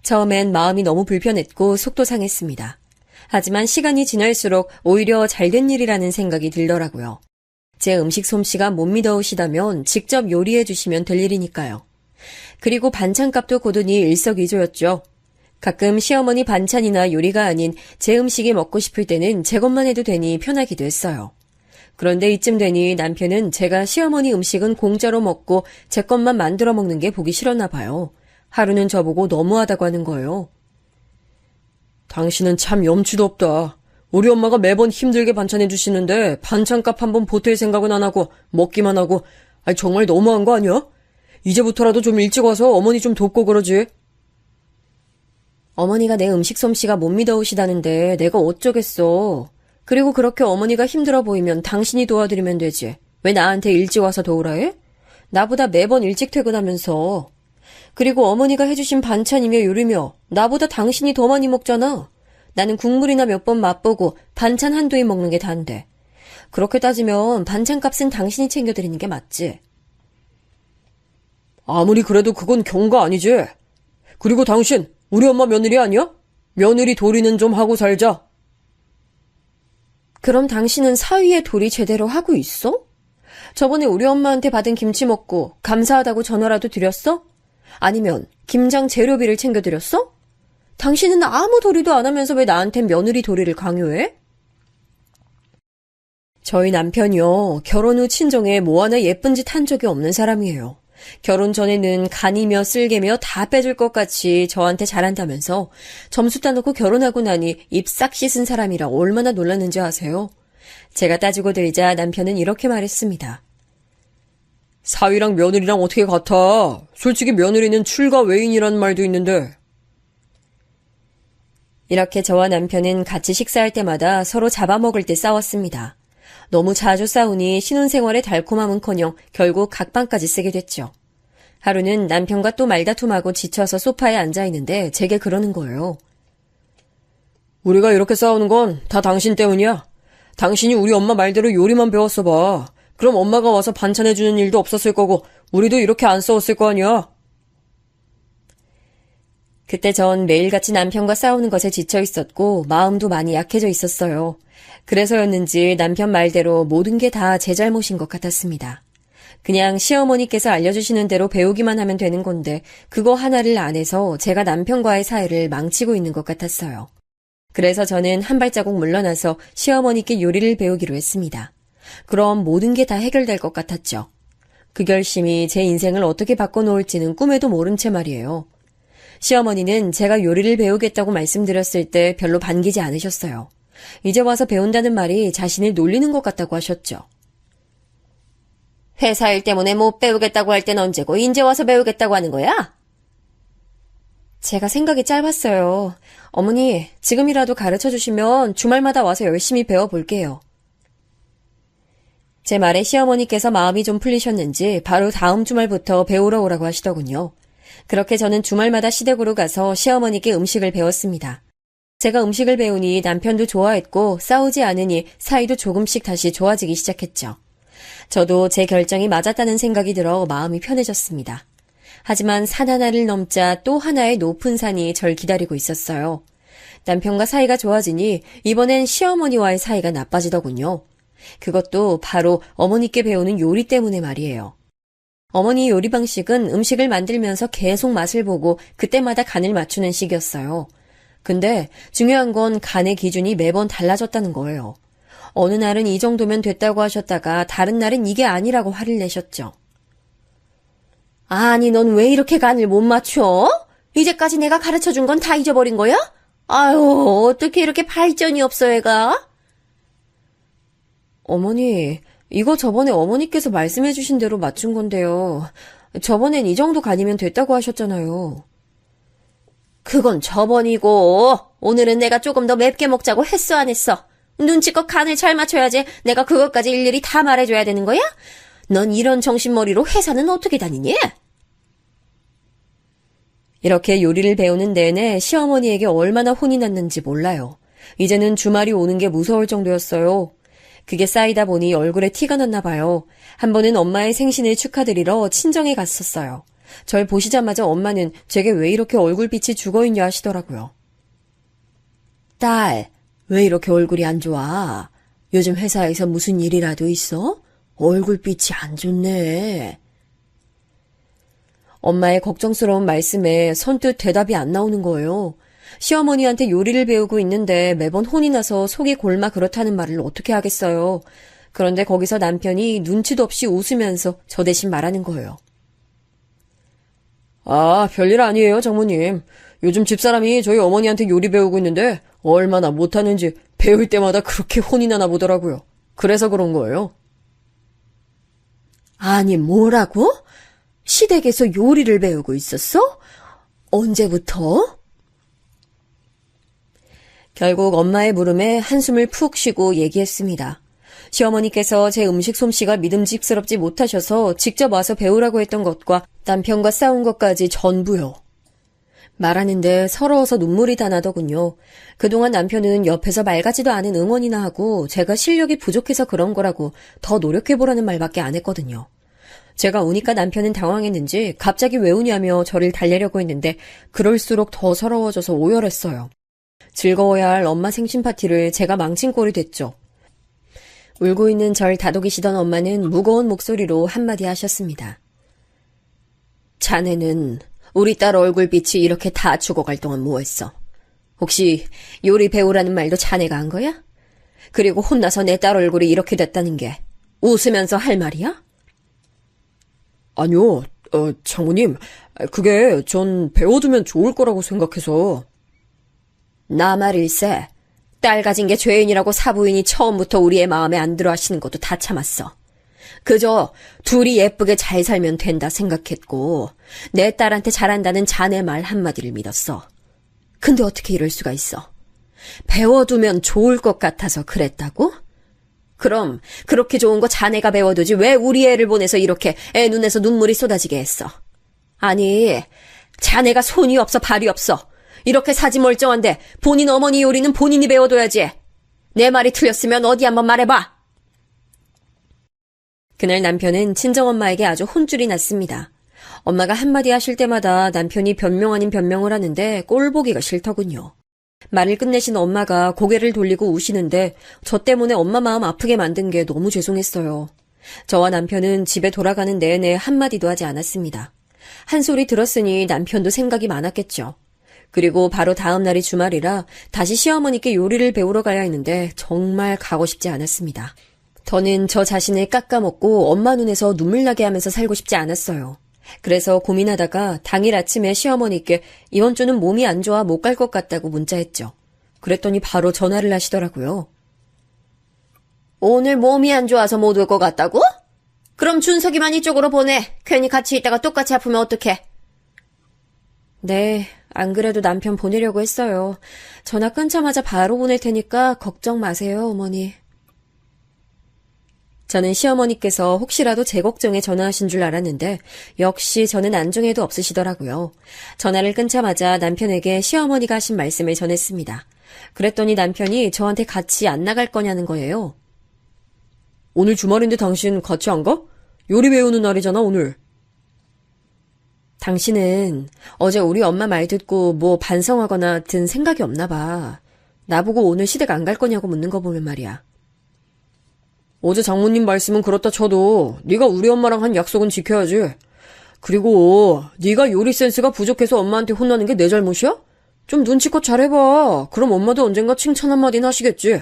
처음엔 마음이 너무 불편했고 속도 상했습니다. 하지만 시간이 지날수록 오히려 잘된 일이라는 생각이 들더라고요. 제 음식 솜씨가 못 믿어오시다면 직접 요리해 주시면 될 일이니까요. 그리고 반찬값도 고르니 일석이조였죠. 가끔 시어머니 반찬이나 요리가 아닌 제 음식이 먹고 싶을 때는 제 것만 해도 되니 편하기도 했어요. 그런데 이쯤 되니 남편은 제가 시어머니 음식은 공짜로 먹고 제 것만 만들어 먹는 게 보기 싫었나 봐요. 하루는 저보고 너무하다고 하는 거예요. 당신은 참 염치도 없다. 우리 엄마가 매번 힘들게 반찬해 주시는데 반찬값 한번 보탤 생각은 안 하고 먹기만 하고 정말 너무한 거 아니야? 이제부터라도 좀 일찍 와서 어머니 좀 돕고 그러지. 어머니가 내 음식 솜씨가 못 믿어오시다는데 내가 어쩌겠어. 그리고 그렇게 어머니가 힘들어 보이면 당신이 도와드리면 되지. 왜 나한테 일찍 와서 도우라 해? 나보다 매번 일찍 퇴근하면서. 그리고 어머니가 해주신 반찬이며 요리며 나보다 당신이 더 많이 먹잖아. 나는 국물이나 몇 번 맛보고 반찬 한두 입 먹는 게 다인데. 그렇게 따지면 반찬값은 당신이 챙겨드리는 게 맞지. 아무리 그래도 그건 경가 아니지. 그리고 당신 우리 엄마 며느리 아니야? 며느리 도리는 좀 하고 살자. 그럼 당신은 사위의 도리 제대로 하고 있어? 저번에 우리 엄마한테 받은 김치 먹고 감사하다고 전화라도 드렸어? 아니면 김장 재료비를 챙겨드렸어? 당신은 아무 도리도 안 하면서 왜 나한텐 며느리 도리를 강요해? 저희 남편이요. 결혼 후 친정에 뭐 하나 예쁜 짓 한 적이 없는 사람이에요. 결혼 전에는 간이며 쓸개며 다 빼줄 것 같이 저한테 잘한다면서 점수 따놓고 결혼하고 나니 입 싹 씻은 사람이라 얼마나 놀랐는지 아세요? 제가 따지고 들자 남편은 이렇게 말했습니다. 사위랑 며느리랑 어떻게 같아? 솔직히 며느리는 출가 외인이란 말도 있는데. 이렇게 저와 남편은 같이 식사할 때마다 서로 잡아먹을 때 싸웠습니다. 너무 자주 싸우니 신혼생활의 달콤함은커녕 결국 각방까지 쓰게 됐죠. 하루는 남편과 또 말다툼하고 지쳐서 소파에 앉아있는데 제게 그러는 거예요. 우리가 이렇게 싸우는 건 다 당신 때문이야. 당신이 우리 엄마 말대로 요리만 배웠어 봐. 그럼 엄마가 와서 반찬해주는 일도 없었을 거고 우리도 이렇게 안 싸웠을 거 아니야. 그때 전 매일같이 남편과 싸우는 것에 지쳐 있었고 마음도 많이 약해져 있었어요. 그래서였는지 남편 말대로 모든 게 다 제 잘못인 것 같았습니다. 그냥 시어머니께서 알려주시는 대로 배우기만 하면 되는 건데 그거 하나를 안 해서 제가 남편과의 사이를 망치고 있는 것 같았어요. 그래서 저는 한 발자국 물러나서 시어머니께 요리를 배우기로 했습니다. 그럼 모든 게 다 해결될 것 같았죠. 그 결심이 제 인생을 어떻게 바꿔놓을지는 꿈에도 모른 채 말이에요. 시어머니는 제가 요리를 배우겠다고 말씀드렸을 때 별로 반기지 않으셨어요. 이제 와서 배운다는 말이 자신을 놀리는 것 같다고 하셨죠. 회사 일 때문에 못 배우겠다고 할 땐 언제고 이제 와서 배우겠다고 하는 거야? 제가 생각이 짧았어요. 어머니, 지금이라도 가르쳐 주시면 주말마다 와서 열심히 배워볼게요. 제 말에 시어머니께서 마음이 좀 풀리셨는지 바로 다음 주말부터 배우러 오라고 하시더군요. 그렇게 저는 주말마다 시댁으로 가서 시어머니께 음식을 배웠습니다. 제가 음식을 배우니 남편도 좋아했고 싸우지 않으니 사이도 조금씩 다시 좋아지기 시작했죠. 저도 제 결정이 맞았다는 생각이 들어 마음이 편해졌습니다. 하지만 산 하나를 넘자 또 하나의 높은 산이 절 기다리고 있었어요. 남편과 사이가 좋아지니 이번엔 시어머니와의 사이가 나빠지더군요. 그것도 바로 어머니께 배우는 요리 때문에 말이에요. 어머니 요리 방식은 음식을 만들면서 계속 맛을 보고 그때마다 간을 맞추는 식이었어요. 근데 중요한 건 간의 기준이 매번 달라졌다는 거예요. 어느 날은 이 정도면 됐다고 하셨다가 다른 날은 이게 아니라고 화를 내셨죠. 아니, 넌 왜 이렇게 간을 못 맞춰? 이제까지 내가 가르쳐준 건 다 잊어버린 거야? 아유, 어떻게 이렇게 발전이 없어, 애가? 어머니, 이거 저번에 어머니께서 말씀해 주신 대로 맞춘 건데요. 저번엔 이 정도 간이면 됐다고 하셨잖아요. 그건 저번이고 오늘은 내가 조금 더 맵게 먹자고 했어 안 했어? 눈치껏 간을 잘 맞춰야지 내가 그것까지 일일이 다 말해줘야 되는 거야? 넌 이런 정신머리로 회사는 어떻게 다니니? 이렇게 요리를 배우는 내내 시어머니에게 얼마나 혼이 났는지 몰라요. 이제는 주말이 오는 게 무서울 정도였어요. 그게 쌓이다 보니 얼굴에 티가 났나 봐요. 한 번은 엄마의 생신을 축하드리러 친정에 갔었어요. 절 보시자마자 엄마는 제게 왜 이렇게 얼굴빛이 죽어있냐 하시더라고요. 딸, 왜 이렇게 얼굴이 안 좋아? 요즘 회사에서 무슨 일이라도 있어? 얼굴빛이 안 좋네. 엄마의 걱정스러운 말씀에 선뜻 대답이 안 나오는 거예요. 시어머니한테 요리를 배우고 있는데 매번 혼이 나서 속이 골마 그렇다는 말을 어떻게 하겠어요. 그런데 거기서 남편이 눈치도 없이 웃으면서 저 대신 말하는 거예요. 아, 별일 아니에요, 장모님. 요즘 집사람이 저희 어머니한테 요리 배우고 있는데 얼마나 못하는지 배울 때마다 그렇게 혼이 나나 보더라고요. 그래서 그런 거예요. 아니, 뭐라고? 시댁에서 요리를 배우고 있었어? 언제부터? 결국 엄마의 물음에 한숨을 푹 쉬고 얘기했습니다. 시어머니께서 제 음식 솜씨가 믿음직스럽지 못하셔서 직접 와서 배우라고 했던 것과 남편과 싸운 것까지 전부요. 말하는데 서러워서 눈물이 다 나더군요. 그동안 남편은 옆에서 말 같지도 않은 응원이나 하고 제가 실력이 부족해서 그런 거라고 더 노력해보라는 말밖에 안 했거든요. 제가 우니까 남편은 당황했는지 갑자기 왜 우냐며 저를 달래려고 했는데 그럴수록 더 서러워져서 오열했어요. 즐거워야 할 엄마 생신 파티를 제가 망친 꼴이 됐죠. 울고 있는 절 다독이시던 엄마는 무거운 목소리로 한마디 하셨습니다. 자네는 우리 딸 얼굴빛이 이렇게 다 죽어갈 동안 뭐했어? 혹시 요리 배우라는 말도 자네가 한 거야? 그리고 혼나서 내 딸 얼굴이 이렇게 됐다는 게 웃으면서 할 말이야? 아니요, 장모님, 그게 전 배워두면 좋을 거라고 생각해서. 나 말일세. 딸 가진 게 죄인이라고 사부인이 처음부터 우리의 마음에 안 들어 하시는 것도 다 참았어. 그저 둘이 예쁘게 잘 살면 된다 생각했고 내 딸한테 잘한다는 자네 말 한마디를 믿었어. 근데 어떻게 이럴 수가 있어? 배워두면 좋을 것 같아서 그랬다고? 그럼 그렇게 좋은 거 자네가 배워두지 왜 우리 애를 보내서 이렇게 애 눈에서 눈물이 쏟아지게 했어? 아니, 자네가 손이 없어 발이 없어. 이렇게 사지 멀쩡한데 본인 어머니 요리는 본인이 배워둬야지. 내 말이 틀렸으면 어디 한번 말해봐. 그날 남편은 친정엄마에게 아주 혼쭐이 났습니다. 엄마가 한마디 하실 때마다 남편이 변명 아닌 변명을 하는데 꼴 보기가 싫더군요. 말을 끝내신 엄마가 고개를 돌리고 우시는데 저 때문에 엄마 마음 아프게 만든 게 너무 죄송했어요. 저와 남편은 집에 돌아가는 내내 한마디도 하지 않았습니다. 한 소리 들었으니 남편도 생각이 많았겠죠. 그리고 바로 다음 날이 주말이라 다시 시어머니께 요리를 배우러 가야 했는데 정말 가고 싶지 않았습니다. 저는 저 자신을 깎아먹고 엄마 눈에서 눈물 나게 하면서 살고 싶지 않았어요. 그래서 고민하다가 당일 아침에 시어머니께 이번 주는 몸이 안 좋아 못 갈 것 같다고 문자했죠. 그랬더니 바로 전화를 하시더라고요. 오늘 몸이 안 좋아서 못 올 것 같다고? 그럼 준석이만 이쪽으로 보내. 괜히 같이 있다가 똑같이 아프면 어떡해? 네, 안 그래도 남편 보내려고 했어요. 전화 끊자마자 바로 보낼 테니까 걱정 마세요, 어머니. 저는 시어머니께서 혹시라도 제 걱정에 전화하신 줄 알았는데 역시 저는 안중에도 없으시더라고요. 전화를 끊자마자 남편에게 시어머니가 하신 말씀을 전했습니다. 그랬더니 남편이 저한테 같이 안 나갈 거냐는 거예요. 오늘 주말인데 당신 같이 안 가? 요리 배우는 날이잖아, 오늘. 당신은 어제 우리 엄마 말 듣고 뭐 반성하거나 든 생각이 없나 봐. 나보고 오늘 시댁 안 갈 거냐고 묻는 거 보면 말이야. 어제 장모님 말씀은 그렇다 쳐도 네가 우리 엄마랑 한 약속은 지켜야지. 그리고 네가 요리 센스가 부족해서 엄마한테 혼나는 게 내 잘못이야? 좀 눈치껏 잘해봐. 그럼 엄마도 언젠가 칭찬 한마디는 하시겠지.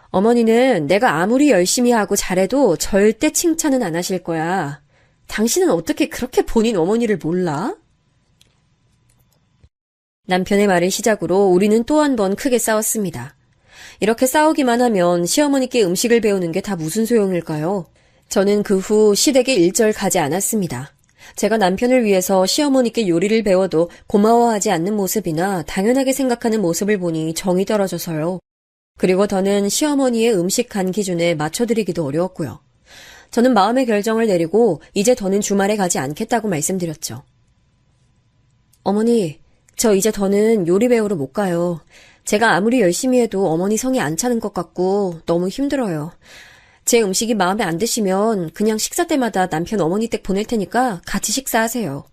어머니는 내가 아무리 열심히 하고 잘해도 절대 칭찬은 안 하실 거야. 당신은 어떻게 그렇게 본인 어머니를 몰라? 남편의 말을 시작으로 우리는 또 한 번 크게 싸웠습니다. 이렇게 싸우기만 하면 시어머니께 음식을 배우는 게 다 무슨 소용일까요? 저는 그 후 시댁에 일절 가지 않았습니다. 제가 남편을 위해서 시어머니께 요리를 배워도 고마워하지 않는 모습이나 당연하게 생각하는 모습을 보니 정이 떨어져서요. 그리고 더는 시어머니의 음식 간 기준에 맞춰드리기도 어려웠고요. 저는 마음의 결정을 내리고 이제 더는 주말에 가지 않겠다고 말씀드렸죠. 어머니, 저 이제 더는 요리 배우러 못 가요. 제가 아무리 열심히 해도 어머니 성이 안 차는 것 같고 너무 힘들어요. 제 음식이 마음에 안 드시면 그냥 식사 때마다 남편 어머니 댁 보낼 테니까 같이 식사하세요.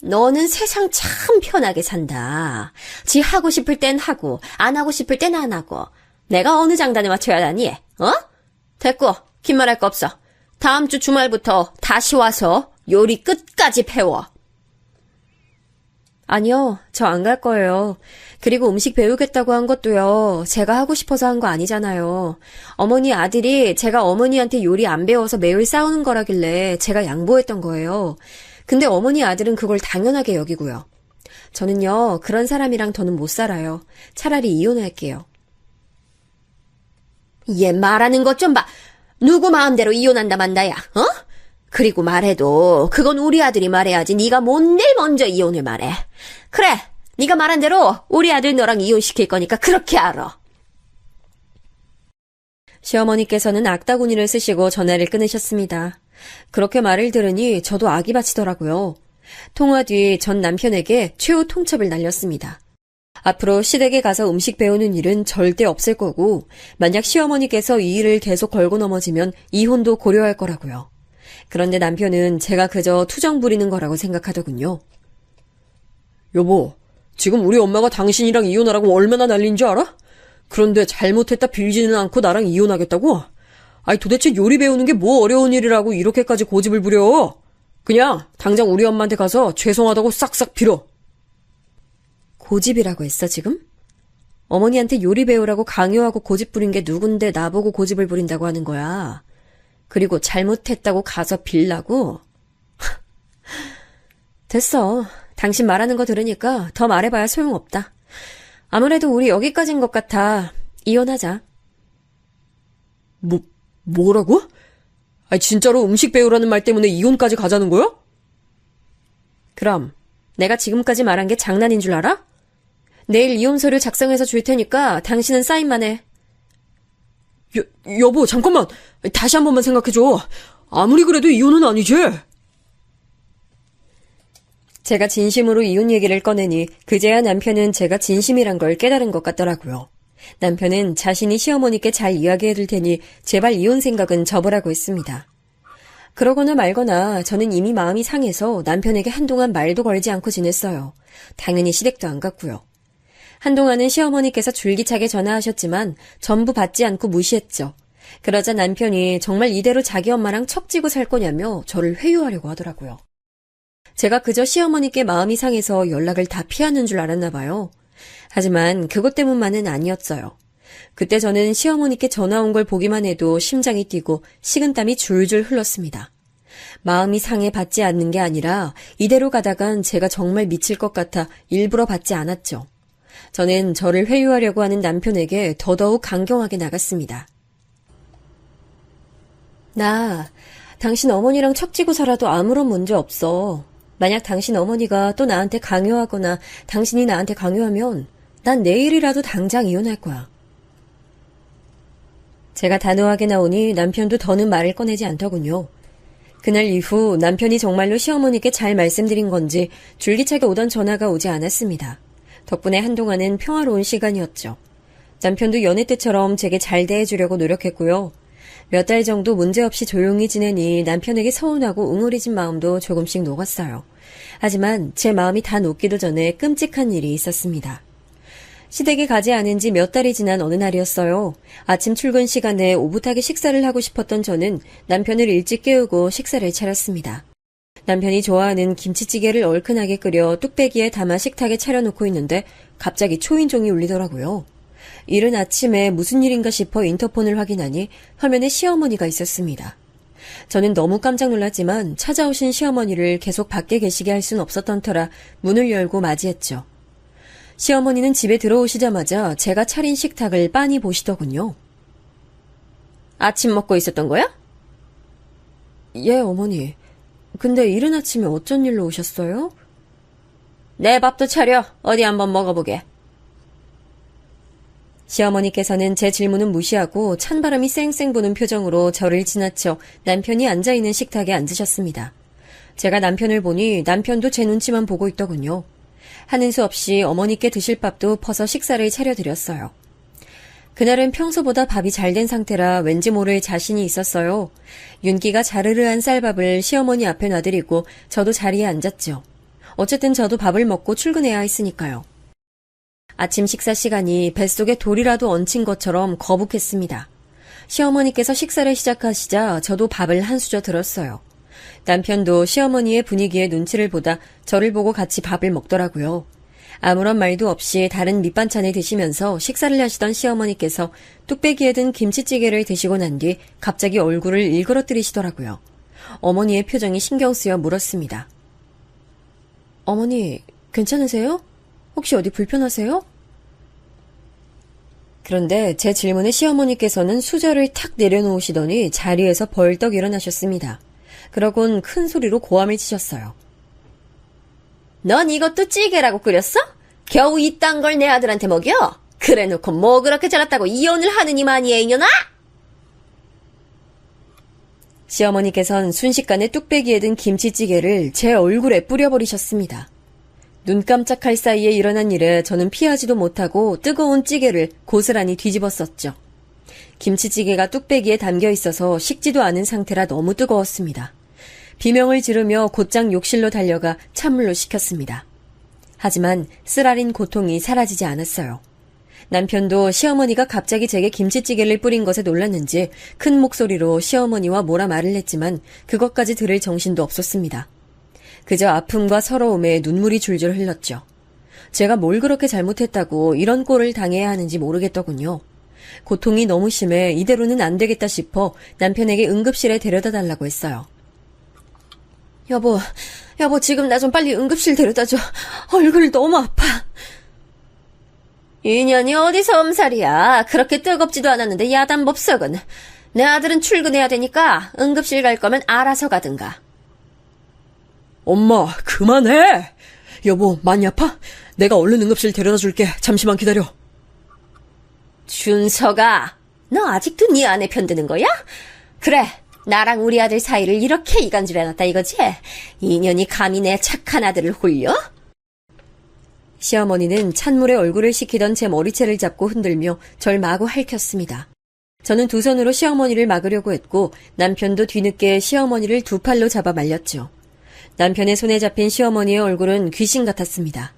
너는 세상 참 편하게 산다. 지 하고 싶을 땐 하고 안 하고 싶을 땐 안 하고. 내가 어느 장단에 맞춰야 하니? 어? 됐고, 긴 말할 거 없어. 다음 주 주말부터 다시 와서 요리 끝까지 배워. 아니요, 저 안 갈 거예요. 그리고 음식 배우겠다고 한 것도요, 제가 하고 싶어서 한 거 아니잖아요. 어머니 아들이 제가 어머니한테 요리 안 배워서 매일 싸우는 거라길래 제가 양보했던 거예요. 근데 어머니 아들은 그걸 당연하게 여기고요. 저는요, 그런 사람이랑 더는 못 살아요. 차라리 이혼할게요. 얘 말하는 것 좀 봐. 누구 마음대로 이혼한다 만다야, 어? 그리고 말해도 그건 우리 아들이 말해야지 네가 뭔데 먼저 이혼을 말해. 그래, 네가 말한 대로 우리 아들 너랑 이혼시킬 거니까 그렇게 알아. 시어머니께서는 악다구니를 쓰시고 전화를 끊으셨습니다. 그렇게 말을 들으니 저도 악이 받치더라고요. 통화 뒤 전 남편에게 최후 통첩을 날렸습니다. 앞으로 시댁에 가서 음식 배우는 일은 절대 없을 거고 만약 시어머니께서 이 일을 계속 걸고 넘어지면 이혼도 고려할 거라고요. 그런데 남편은 제가 그저 투정 부리는 거라고 생각하더군요. 여보, 지금 우리 엄마가 당신이랑 이혼하라고 얼마나 난리인 줄 알아? 그런데 잘못했다 빌지는 않고 나랑 이혼하겠다고? 아니 도대체 요리 배우는 게 뭐 어려운 일이라고 이렇게까지 고집을 부려? 그냥 당장 우리 엄마한테 가서 죄송하다고 싹싹 빌어. 고집이라고 했어 지금? 어머니한테 요리 배우라고 강요하고 고집 부린 게 누군데 나보고 고집을 부린다고 하는 거야. 그리고 잘못했다고 가서 빌라고? 됐어. 당신 말하는 거 들으니까 더 말해봐야 소용없다. 아무래도 우리 여기까지인 것 같아. 이혼하자. 뭐라고? 아니 진짜로 음식 배우라는 말 때문에 이혼까지 가자는 거야? 그럼 내가 지금까지 말한 게 장난인 줄 알아? 내일 이혼 서류 작성해서 줄 테니까 당신은 사인만 해. 여보 잠깐만. 다시 한 번만 생각해줘. 아무리 그래도 이혼은 아니지? 제가 진심으로 이혼 얘기를 꺼내니 그제야 남편은 제가 진심이란 걸 깨달은 것 같더라고요. 남편은 자신이 시어머니께 잘 이야기해둘 테니 제발 이혼 생각은 접으라고 했습니다. 그러거나 말거나 저는 이미 마음이 상해서 남편에게 한동안 말도 걸지 않고 지냈어요. 당연히 시댁도 안 갔고요. 한동안은 시어머니께서 줄기차게 전화하셨지만 전부 받지 않고 무시했죠. 그러자 남편이 정말 이대로 자기 엄마랑 척지고 살 거냐며 저를 회유하려고 하더라고요. 제가 그저 시어머니께 마음이 상해서 연락을 다 피하는 줄 알았나 봐요. 하지만 그것 때문만은 아니었어요. 그때 저는 시어머니께 전화 온 걸 보기만 해도 심장이 뛰고 식은땀이 줄줄 흘렀습니다. 마음이 상해 받지 않는 게 아니라 이대로 가다간 제가 정말 미칠 것 같아 일부러 받지 않았죠. 저는 저를 회유하려고 하는 남편에게 더더욱 강경하게 나갔습니다. 나 당신 어머니랑 척지고 살아도 아무런 문제 없어. 만약 당신 어머니가 또 나한테 강요하거나 당신이 나한테 강요하면 난 내일이라도 당장 이혼할 거야. 제가 단호하게 나오니 남편도 더는 말을 꺼내지 않더군요. 그날 이후 남편이 정말로 시어머니께 잘 말씀드린 건지 줄기차게 오던 전화가 오지 않았습니다. 덕분에 한동안은 평화로운 시간이었죠. 남편도 여느 때처럼 제게 잘 대해주려고 노력했고요. 몇 달 정도 문제없이 조용히 지내니 남편에게 서운하고 웅얼해진 마음도 조금씩 녹았어요. 하지만 제 마음이 다 녹기도 전에 끔찍한 일이 있었습니다. 시댁에 가지 않은 지 몇 달이 지난 어느 날이었어요. 아침 출근 시간에 오붓하게 식사를 하고 싶었던 저는 남편을 일찍 깨우고 식사를 차렸습니다. 남편이 좋아하는 김치찌개를 얼큰하게 끓여 뚝배기에 담아 식탁에 차려놓고 있는데 갑자기 초인종이 울리더라고요. 이른 아침에 무슨 일인가 싶어 인터폰을 확인하니 화면에 시어머니가 있었습니다. 저는 너무 깜짝 놀랐지만 찾아오신 시어머니를 계속 밖에 계시게 할 순 없었던 터라 문을 열고 맞이했죠. 시어머니는 집에 들어오시자마자 제가 차린 식탁을 빤히 보시더군요. 아침 먹고 있었던 거야? 예, 어머니. 근데 이른 아침에 어쩐 일로 오셨어요? 내 밥도 차려. 어디 한번 먹어보게. 시어머니께서는 제 질문은 무시하고 찬바람이 쌩쌩 부는 표정으로 저를 지나쳐 남편이 앉아있는 식탁에 앉으셨습니다. 제가 남편을 보니 남편도 제 눈치만 보고 있더군요. 하는 수 없이 어머니께 드실 밥도 퍼서 식사를 차려드렸어요. 그날은 평소보다 밥이 잘 된 상태라 왠지 모를 자신이 있었어요. 윤기가 자르르한 쌀밥을 시어머니 앞에 놔드리고 저도 자리에 앉았죠. 어쨌든 저도 밥을 먹고 출근해야 했으니까요. 아침 식사 시간이 뱃속에 돌이라도 얹힌 것처럼 거북했습니다. 시어머니께서 식사를 시작하시자 저도 밥을 한 수저 들었어요. 남편도 시어머니의 분위기에 눈치를 보다 저를 보고 같이 밥을 먹더라고요. 아무런 말도 없이 다른 밑반찬을 드시면서 식사를 하시던 시어머니께서 뚝배기에 든 김치찌개를 드시고 난 뒤 갑자기 얼굴을 일그러뜨리시더라고요. 어머니의 표정이 신경 쓰여 물었습니다. 어머니, 괜찮으세요? 혹시 어디 불편하세요? 그런데 제 질문에 시어머니께서는 수저를 탁 내려놓으시더니 자리에서 벌떡 일어나셨습니다. 그러곤 큰 소리로 고함을 치셨어요. 넌 이것도 찌개라고 끓였어? 겨우 이딴 걸 내 아들한테 먹여? 그래놓고 뭐 그렇게 잘났다고 이혼을 하느니 마니에 이년아? 시어머니께선 순식간에 뚝배기에 든 김치찌개를 제 얼굴에 뿌려버리셨습니다. 눈 깜짝할 사이에 일어난 일에 저는 피하지도 못하고 뜨거운 찌개를 고스란히 뒤집었었죠. 김치찌개가 뚝배기에 담겨 있어서 식지도 않은 상태라 너무 뜨거웠습니다. 비명을 지르며 곧장 욕실로 달려가 찬물로 식혔습니다. 하지만 쓰라린 고통이 사라지지 않았어요. 남편도 시어머니가 갑자기 제게 김치찌개를 뿌린 것에 놀랐는지 큰 목소리로 시어머니와 뭐라 말을 했지만 그것까지 들을 정신도 없었습니다. 그저 아픔과 서러움에 눈물이 줄줄 흘렀죠. 제가 뭘 그렇게 잘못했다고 이런 꼴을 당해야 하는지 모르겠더군요. 고통이 너무 심해 이대로는 안 되겠다 싶어 남편에게 응급실에 데려다 달라고 했어요. 여보 지금 나 좀 빨리 응급실 데려다줘. 얼굴 너무 아파. 인연이 어디서 엄살이야. 그렇게 뜨겁지도 않았는데 야단법석은. 내 아들은 출근해야 되니까 응급실 갈 거면 알아서 가든가. 엄마, 그만해! 여보, 많이 아파? 내가 얼른 응급실 데려다 줄게. 잠시만 기다려. 준서가, 너 아직도 네 아내 편드는 거야? 그래, 나랑 우리 아들 사이를 이렇게 이간질해놨다 이거지? 인연이 감히 내 착한 아들을 홀려? 시어머니는 찬물에 얼굴을 식히던 제 머리채를 잡고 흔들며 절 마구 핥혔습니다. 저는 두 손으로 시어머니를 막으려고 했고 남편도 뒤늦게 시어머니를 두 팔로 잡아 말렸죠. 남편의 손에 잡힌 시어머니의 얼굴은 귀신 같았습니다.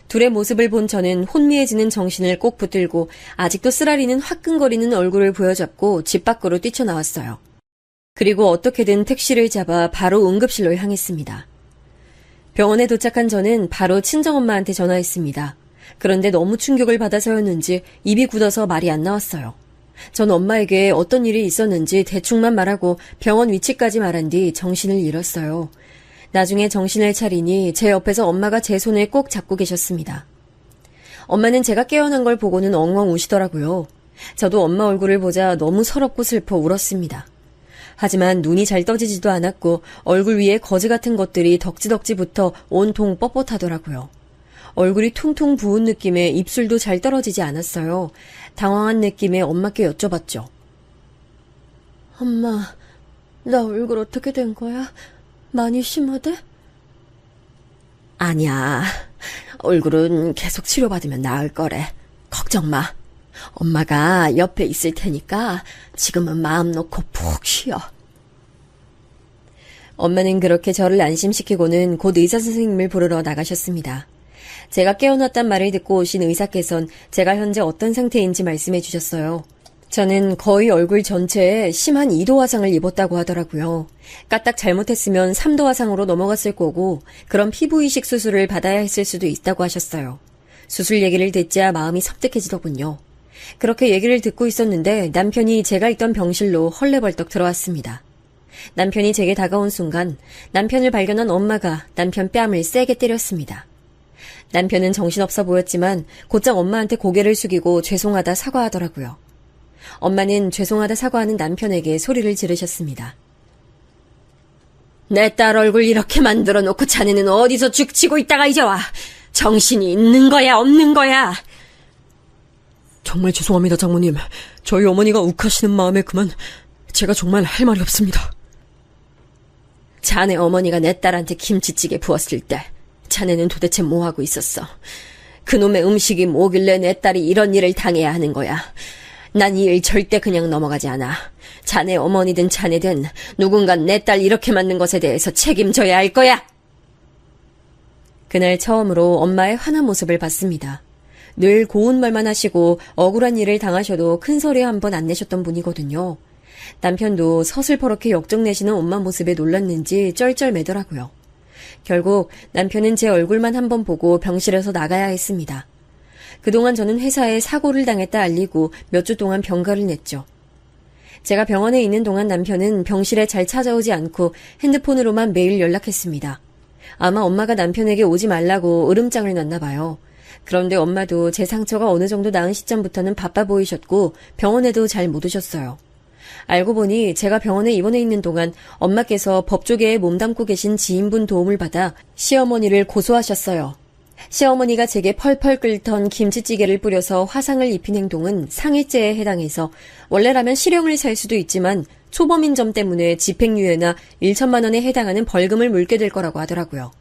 둘의 모습을 본 저는 혼미해지는 정신을 꼭 붙들고 아직도 쓰라리는 화끈거리는 얼굴을 부여잡고 집 밖으로 뛰쳐나왔어요. 그리고 어떻게든 택시를 잡아 바로 응급실로 향했습니다. 병원에 도착한 저는 바로 친정엄마한테 전화했습니다. 그런데 너무 충격을 받아서였는지 입이 굳어서 말이 안 나왔어요. 전 엄마에게 어떤 일이 있었는지 대충만 말하고 병원 위치까지 말한 뒤 정신을 잃었어요. 나중에 정신을 차리니 제 옆에서 엄마가 제 손을 꼭 잡고 계셨습니다. 엄마는 제가 깨어난 걸 보고는 엉엉 우시더라고요. 저도 엄마 얼굴을 보자 너무 서럽고 슬퍼 울었습니다. 하지만 눈이 잘 떠지지도 않았고 얼굴 위에 거즈 같은 것들이 덕지덕지 붙어 온통 뻣뻣하더라고요. 얼굴이 퉁퉁 부은 느낌에 입술도 잘 떨어지지 않았어요. 당황한 느낌에 엄마께 여쭤봤죠. 엄마, 나 얼굴 어떻게 된 거야? 많이 심하대? 아니야. 얼굴은 계속 치료받으면 나을 거래. 걱정 마. 엄마가 옆에 있을 테니까 지금은 마음 놓고 푹 쉬어. 엄마는 그렇게 저를 안심시키고는 곧 의사 선생님을 부르러 나가셨습니다. 제가 깨어났단 말을 듣고 오신 의사께선 제가 현재 어떤 상태인지 말씀해 주셨어요. 저는 거의 얼굴 전체에 심한 2도 화상을 입었다고 하더라고요. 까딱 잘못했으면 3도 화상으로 넘어갔을 거고 그런 피부 이식 수술을 받아야 했을 수도 있다고 하셨어요. 수술 얘기를 듣자 마음이 섬뜩해지더군요. 그렇게 얘기를 듣고 있었는데 남편이 제가 있던 병실로 헐레벌떡 들어왔습니다. 남편이 제게 다가온 순간 남편을 발견한 엄마가 남편 뺨을 세게 때렸습니다. 남편은 정신없어 보였지만 곧장 엄마한테 고개를 숙이고 죄송하다 사과하더라고요. 엄마는 죄송하다 사과하는 남편에게 소리를 지르셨습니다. 내 딸 얼굴 이렇게 만들어 놓고 자네는 어디서 죽치고 있다가 이제 와. 정신이 있는 거야 없는 거야. 정말 죄송합니다, 장모님. 저희 어머니가 욱하시는 마음에 그만 제가 정말 할 말이 없습니다. 자네 어머니가 내 딸한테 김치찌개 부었을 때 자네는 도대체 뭐하고 있었어? 그놈의 음식이 뭐길래 내 딸이 이런 일을 당해야 하는 거야. 난 이 일 절대 그냥 넘어가지 않아. 자네 어머니든 자네든 누군가 내 딸 이렇게 만든 것에 대해서 책임져야 할 거야. 그날 처음으로 엄마의 화난 모습을 봤습니다. 늘 고운 말만 하시고 억울한 일을 당하셔도 큰 소리 한 번 안 내셨던 분이거든요. 남편도 서슬퍼렇게 역정내시는 엄마 모습에 놀랐는지 쩔쩔매더라고요. 결국 남편은 제 얼굴만 한번 보고 병실에서 나가야 했습니다. 그동안 저는 회사에 사고를 당했다 알리고 몇 주 동안 병가를 냈죠. 제가 병원에 있는 동안 남편은 병실에 잘 찾아오지 않고 핸드폰으로만 매일 연락했습니다. 아마 엄마가 남편에게 오지 말라고 으름장을 놨나 봐요. 그런데 엄마도 제 상처가 어느 정도 나은 시점부터는 바빠 보이셨고 병원에도 잘 못 오셨어요. 알고 보니 제가 병원에 입원해 있는 동안 엄마께서 법조계에 몸담고 계신 지인분 도움을 받아 시어머니를 고소하셨어요. 시어머니가 제게 펄펄 끓던 김치찌개를 뿌려서 화상을 입힌 행동은 상해죄에 해당해서 원래라면 실형을 살 수도 있지만 초범인 점 때문에 집행유예나 1천만 원에 해당하는 벌금을 물게 될 거라고 하더라고요.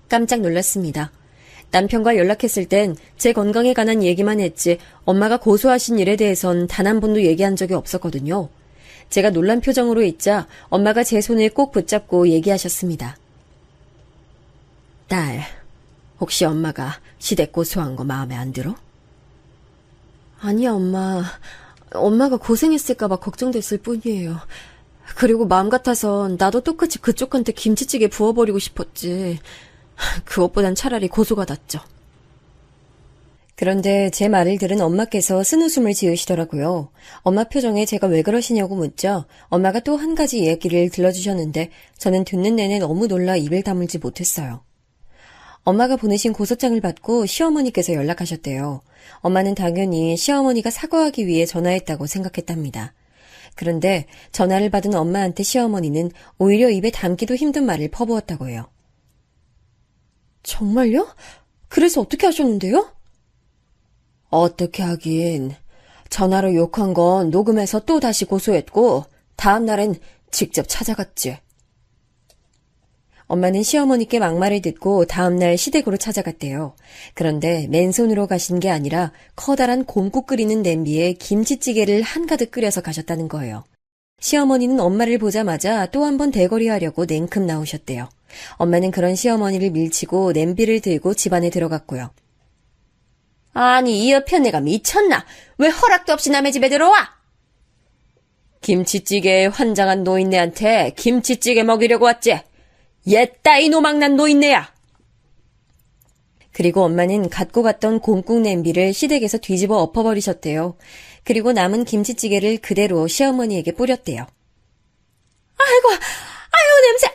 깜짝 놀랐습니다. 남편과 연락했을 땐 제 건강에 관한 얘기만 했지 엄마가 고소하신 일에 대해선 단 한 번도 얘기한 적이 없었거든요. 제가 놀란 표정으로 있자 엄마가 제 손을 꼭 붙잡고 얘기하셨습니다. 딸, 혹시 엄마가 시댁 고소한 거 마음에 안 들어? 아니야, 엄마. 엄마가 고생했을까봐 걱정됐을 뿐이에요. 그리고 마음 같아선 나도 똑같이 그쪽한테 김치찌개 부어버리고 싶었지. 그것보단 차라리 고소가 낫죠. 그런데 제 말을 들은 엄마께서 쓴웃음을 지으시더라고요. 엄마 표정에 제가 왜 그러시냐고 묻자 엄마가 또 한 가지 얘기를 들려주셨는데 저는 듣는 내내 너무 놀라 입을 다물지 못했어요. 엄마가 보내신 고소장을 받고 시어머니께서 연락하셨대요. 엄마는 당연히 시어머니가 사과하기 위해 전화했다고 생각했답니다. 그런데 전화를 받은 엄마한테 시어머니는 오히려 입에 담기도 힘든 말을 퍼부었다고 해요. 정말요? 그래서 어떻게 하셨는데요? 어떻게 하긴. 전화로 욕한 건 녹음해서 또 다시 고소했고 다음 날엔 직접 찾아갔지. 엄마는 시어머니께 막말을 듣고 다음날 시댁으로 찾아갔대요. 그런데 맨손으로 가신 게 아니라 커다란 곰국 끓이는 냄비에 김치찌개를 한가득 끓여서 가셨다는 거예요. 시어머니는 엄마를 보자마자 또 한 번 대거리하려고 냉큼 나오셨대요. 엄마는 그런 시어머니를 밀치고 냄비를 들고 집 안에 들어갔고요. 아니, 이 여편 내가 미쳤나? 왜 허락도 없이 남의 집에 들어와? 김치찌개에 환장한 노인네한테 김치찌개 먹이려고 왔지? 옛따이 노망난 노인네야! 그리고 엄마는 갖고 갔던 곰국 냄비를 시댁에서 뒤집어 엎어버리셨대요. 그리고 남은 김치찌개를 그대로 시어머니에게 뿌렸대요. 아이고, 냄새!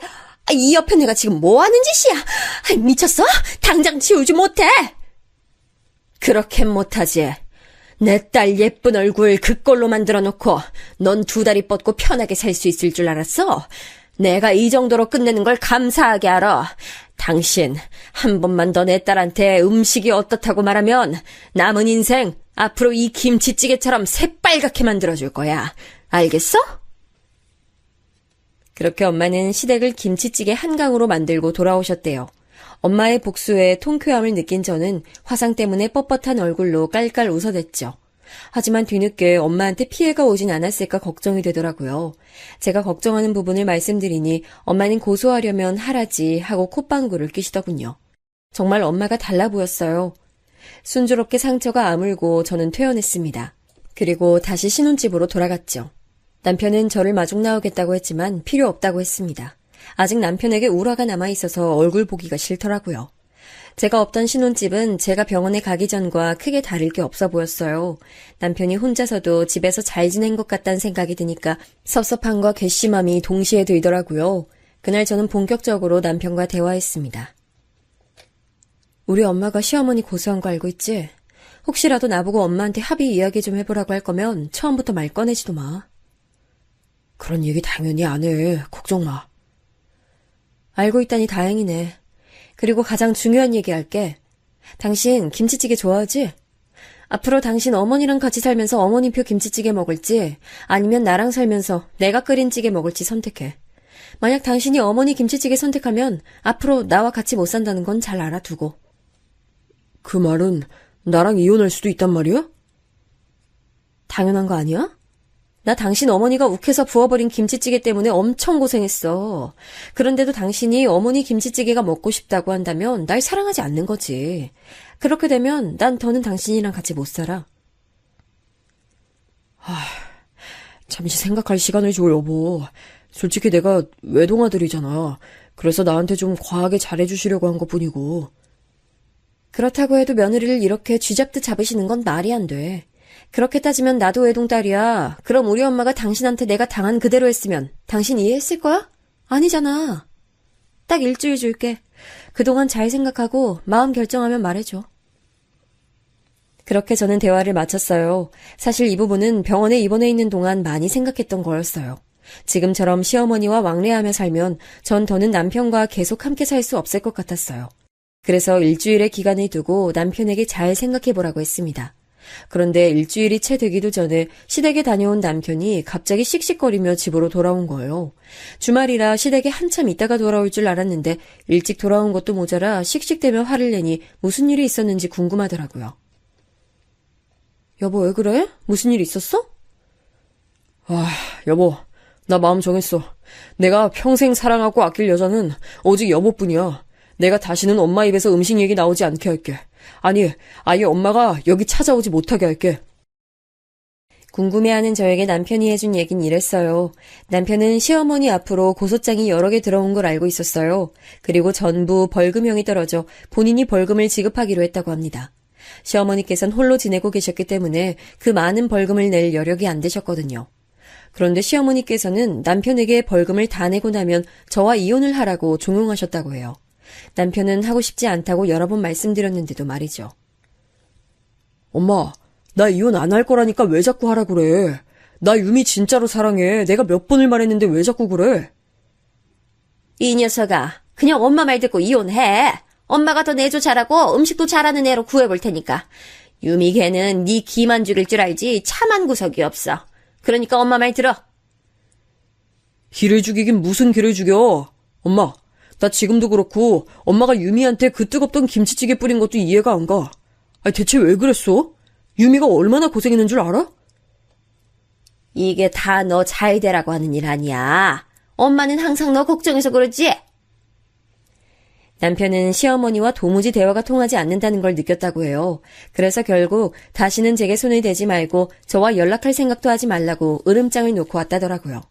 이 옆에 내가 지금 뭐 하는 짓이야? 미쳤어? 당장 치우지 못해! 그렇게 못하지. 내 딸 예쁜 얼굴 그꼴로 만들어 놓고 넌 두 다리 뻗고 편하게 살 수 있을 줄 알았어? 내가 이 정도로 끝내는 걸 감사하게 알아. 당신 한 번만 더 내 딸한테 음식이 어떻다고 말하면 남은 인생 앞으로 이 김치찌개처럼 새빨갛게 만들어줄 거야. 알겠어? 그렇게 엄마는 시댁을 김치찌개 한강으로 만들고 돌아오셨대요. 엄마의 복수에 통쾌함을 느낀 저는 화상 때문에 뻣뻣한 얼굴로 깔깔 웃어댔죠. 하지만 뒤늦게 엄마한테 피해가 오진 않았을까 걱정이 되더라고요. 제가 걱정하는 부분을 말씀드리니 엄마는 고소하려면 하라지 하고 콧방구를 끼시더군요. 정말 엄마가 달라 보였어요. 순조롭게 상처가 아물고 저는 퇴원했습니다. 그리고 다시 신혼집으로 돌아갔죠. 남편은 저를 마중 나오겠다고 했지만 필요 없다고 했습니다. 아직 남편에게 울화가 남아있어서 얼굴 보기가 싫더라고요. 제가 없던 신혼집은 제가 병원에 가기 전과 크게 다를 게 없어 보였어요. 남편이 혼자서도 집에서 잘 지낸 것 같다는 생각이 드니까 섭섭함과 괘씸함이 동시에 들더라고요. 그날 저는 본격적으로 남편과 대화했습니다. 우리 엄마가 시어머니 고소한 거 알고 있지? 혹시라도 나보고 엄마한테 합의 이야기 좀 해보라고 할 거면 처음부터 말 꺼내지도 마. 그런 얘기 당연히 안 해. 걱정 마. 알고 있다니 다행이네. 그리고 가장 중요한 얘기 할게. 당신 김치찌개 좋아하지? 앞으로 당신 어머니랑 같이 살면서 어머니표 김치찌개 먹을지 아니면 나랑 살면서 내가 끓인 찌개 먹을지 선택해. 만약 당신이 어머니 김치찌개 선택하면 앞으로 나와 같이 못 산다는 건 잘 알아두고. 그 말은 나랑 이혼할 수도 있단 말이야? 당연한 거 아니야? 나 당신 어머니가 욱해서 부어버린 김치찌개 때문에 엄청 고생했어. 그런데도 당신이 어머니 김치찌개가 먹고 싶다고 한다면 날 사랑하지 않는 거지. 그렇게 되면 난 더는 당신이랑 같이 못 살아. 잠시 생각할 시간을 줘, 여보. 솔직히 내가 외동아들이잖아. 그래서 나한테 좀 과하게 잘해주시려고 한 것뿐이고. 그렇다고 해도 며느리를 이렇게 쥐잡듯 잡으시는 건 말이 안 돼. 그렇게 따지면 나도 외동딸이야. 그럼 우리 엄마가 당신한테 내가 당한 그대로 했으면 당신 이해했을 거야? 아니잖아. 딱 일주일 줄게. 그동안 잘 생각하고 마음 결정하면 말해줘. 그렇게 저는 대화를 마쳤어요. 사실 이 부분은 병원에 입원해 있는 동안 많이 생각했던 거였어요. 지금처럼 시어머니와 왕래하며 살면 전 더는 남편과 계속 함께 살 수 없을 것 같았어요. 그래서 일주일의 기간을 두고 남편에게 잘 생각해보라고 했습니다. 그런데 일주일이 채 되기도 전에 시댁에 다녀온 남편이 갑자기 씩씩거리며 집으로 돌아온 거예요. 주말이라 시댁에 한참 있다가 돌아올 줄 알았는데 일찍 돌아온 것도 모자라 씩씩대며 화를 내니 무슨 일이 있었는지 궁금하더라고요. 여보, 왜 그래? 무슨 일 있었어? 여보, 나 마음 정했어. 내가 평생 사랑하고 아낄 여자는 오직 여보뿐이야. 내가 다시는 엄마 입에서 음식 얘기 나오지 않게 할게. 아니, 아예 엄마가 여기 찾아오지 못하게 할게. 궁금해하는 저에게 남편이 해준 얘긴 이랬어요. 남편은 시어머니 앞으로 고소장이 여러 개 들어온 걸 알고 있었어요. 그리고 전부 벌금형이 떨어져 본인이 벌금을 지급하기로 했다고 합니다. 시어머니께서는 홀로 지내고 계셨기 때문에 그 많은 벌금을 낼 여력이 안 되셨거든요. 그런데 시어머니께서는 남편에게 벌금을 다 내고 나면 저와 이혼을 하라고 종용하셨다고 해요. 남편은 하고 싶지 않다고 여러 번 말씀드렸는데도 말이죠. 엄마, 나 이혼 안 할 거라니까 왜 자꾸 하라 그래. 나 유미 진짜로 사랑해. 내가 몇 번을 말했는데 왜 자꾸 그래. 이 녀석아, 그냥 엄마 말 듣고 이혼해. 엄마가 더 내조 잘하고 음식도 잘하는 애로 구해볼 테니까. 유미 걔는 네 기만 죽일 줄 알지 참한 구석이 없어. 그러니까 엄마 말 들어. 기를 죽이긴 무슨 기를 죽여. 엄마, 나 지금도 그렇고 엄마가 유미한테 그 뜨겁던 김치찌개 뿌린 것도 이해가 안 가. 아니, 대체 왜 그랬어? 유미가 얼마나 고생했는 줄 알아? 이게 다 너 잘 되라고 하는 일 아니야. 엄마는 항상 너 걱정해서 그러지? 남편은 시어머니와 도무지 대화가 통하지 않는다는 걸 느꼈다고 해요. 그래서 결국 다시는 제게 손을 대지 말고 저와 연락할 생각도 하지 말라고 으름장을 놓고 왔다더라고요.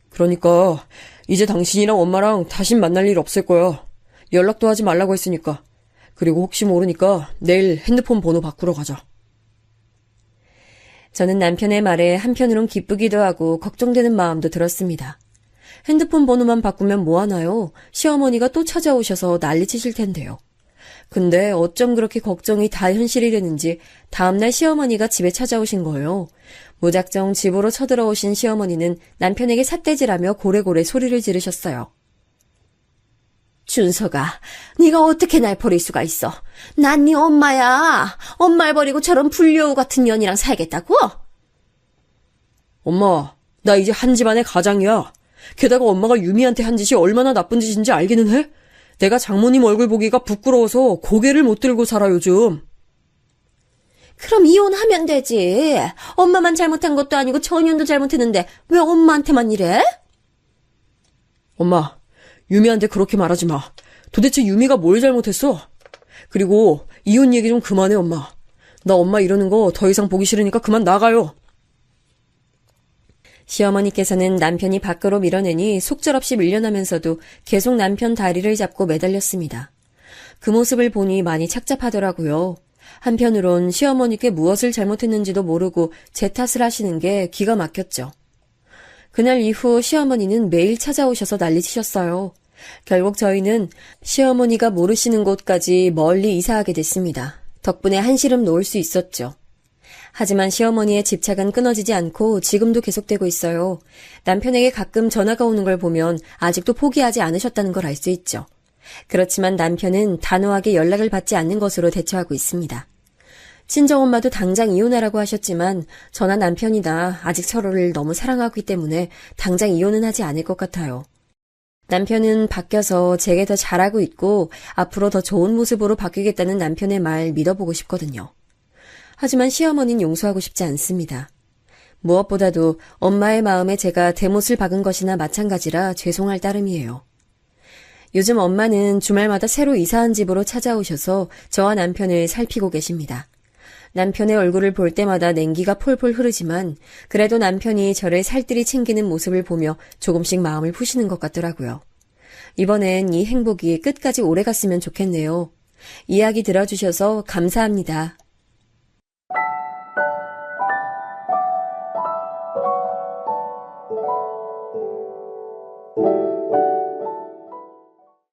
그러니까 이제 당신이랑 엄마랑 다신 만날 일 없을 거야. 연락도 하지 말라고 했으니까. 그리고 혹시 모르니까 내일 핸드폰 번호 바꾸러 가자. 저는 남편의 말에 한편으론 기쁘기도 하고 걱정되는 마음도 들었습니다. 핸드폰 번호만 바꾸면 뭐하나요? 시어머니가 또 찾아오셔서 난리치실 텐데요. 근데 어쩜 그렇게 걱정이 다 현실이 되는지 다음날 시어머니가 집에 찾아오신 거예요. 무작정 집으로 쳐들어오신 시어머니는 남편에게 삿대질하며 고래고래 소리를 지르셨어요. 준서가, 네가 어떻게 날 버릴 수가 있어? 난 네 엄마야. 엄마를 버리고 저런 불려우 같은 년이랑 살겠다고? 엄마, 나 이제 한 집안의 가장이야. 게다가 엄마가 유미한테 한 짓이 얼마나 나쁜 짓인지 알기는 해? 내가 장모님 얼굴 보기가 부끄러워서 고개를 못 들고 살아 요즘. 그럼 이혼하면 되지. 엄마만 잘못한 것도 아니고 전현도 잘못했는데 왜 엄마한테만 이래? 엄마, 유미한테 그렇게 말하지 마. 도대체 유미가 뭘 잘못했어? 그리고 이혼 얘기 좀 그만해, 엄마. 나 엄마 이러는 거 더 이상 보기 싫으니까 그만 나가요. 시어머니께서는 남편이 밖으로 밀어내니 속절없이 밀려나면서도 계속 남편 다리를 잡고 매달렸습니다. 그 모습을 보니 많이 착잡하더라고요. 한편으론 시어머니께 무엇을 잘못했는지도 모르고 제 탓을 하시는 게 기가 막혔죠. 그날 이후 시어머니는 매일 찾아오셔서 난리치셨어요. 결국 저희는 시어머니가 모르시는 곳까지 멀리 이사하게 됐습니다. 덕분에 한시름 놓을 수 있었죠. 하지만 시어머니의 집착은 끊어지지 않고 지금도 계속되고 있어요. 남편에게 가끔 전화가 오는 걸 보면 아직도 포기하지 않으셨다는 걸 알 수 있죠. 그렇지만 남편은 단호하게 연락을 받지 않는 것으로 대처하고 있습니다. 친정엄마도 당장 이혼하라고 하셨지만 저나 남편이나 아직 서로를 너무 사랑하기 때문에 당장 이혼은 하지 않을 것 같아요. 남편은 바뀌어서 제게 더 잘하고 있고 앞으로 더 좋은 모습으로 바뀌겠다는 남편의 말 믿어보고 싶거든요. 하지만 시어머니는 용서하고 싶지 않습니다. 무엇보다도 엄마의 마음에 제가 대못을 박은 것이나 마찬가지라 죄송할 따름이에요. 요즘 엄마는 주말마다 새로 이사한 집으로 찾아오셔서 저와 남편을 살피고 계십니다. 남편의 얼굴을 볼 때마다 냉기가 폴폴 흐르지만 그래도 남편이 저를 살뜰히 챙기는 모습을 보며 조금씩 마음을 푸시는 것 같더라고요. 이번엔 이 행복이 끝까지 오래갔으면 좋겠네요. 이야기 들어주셔서 감사합니다.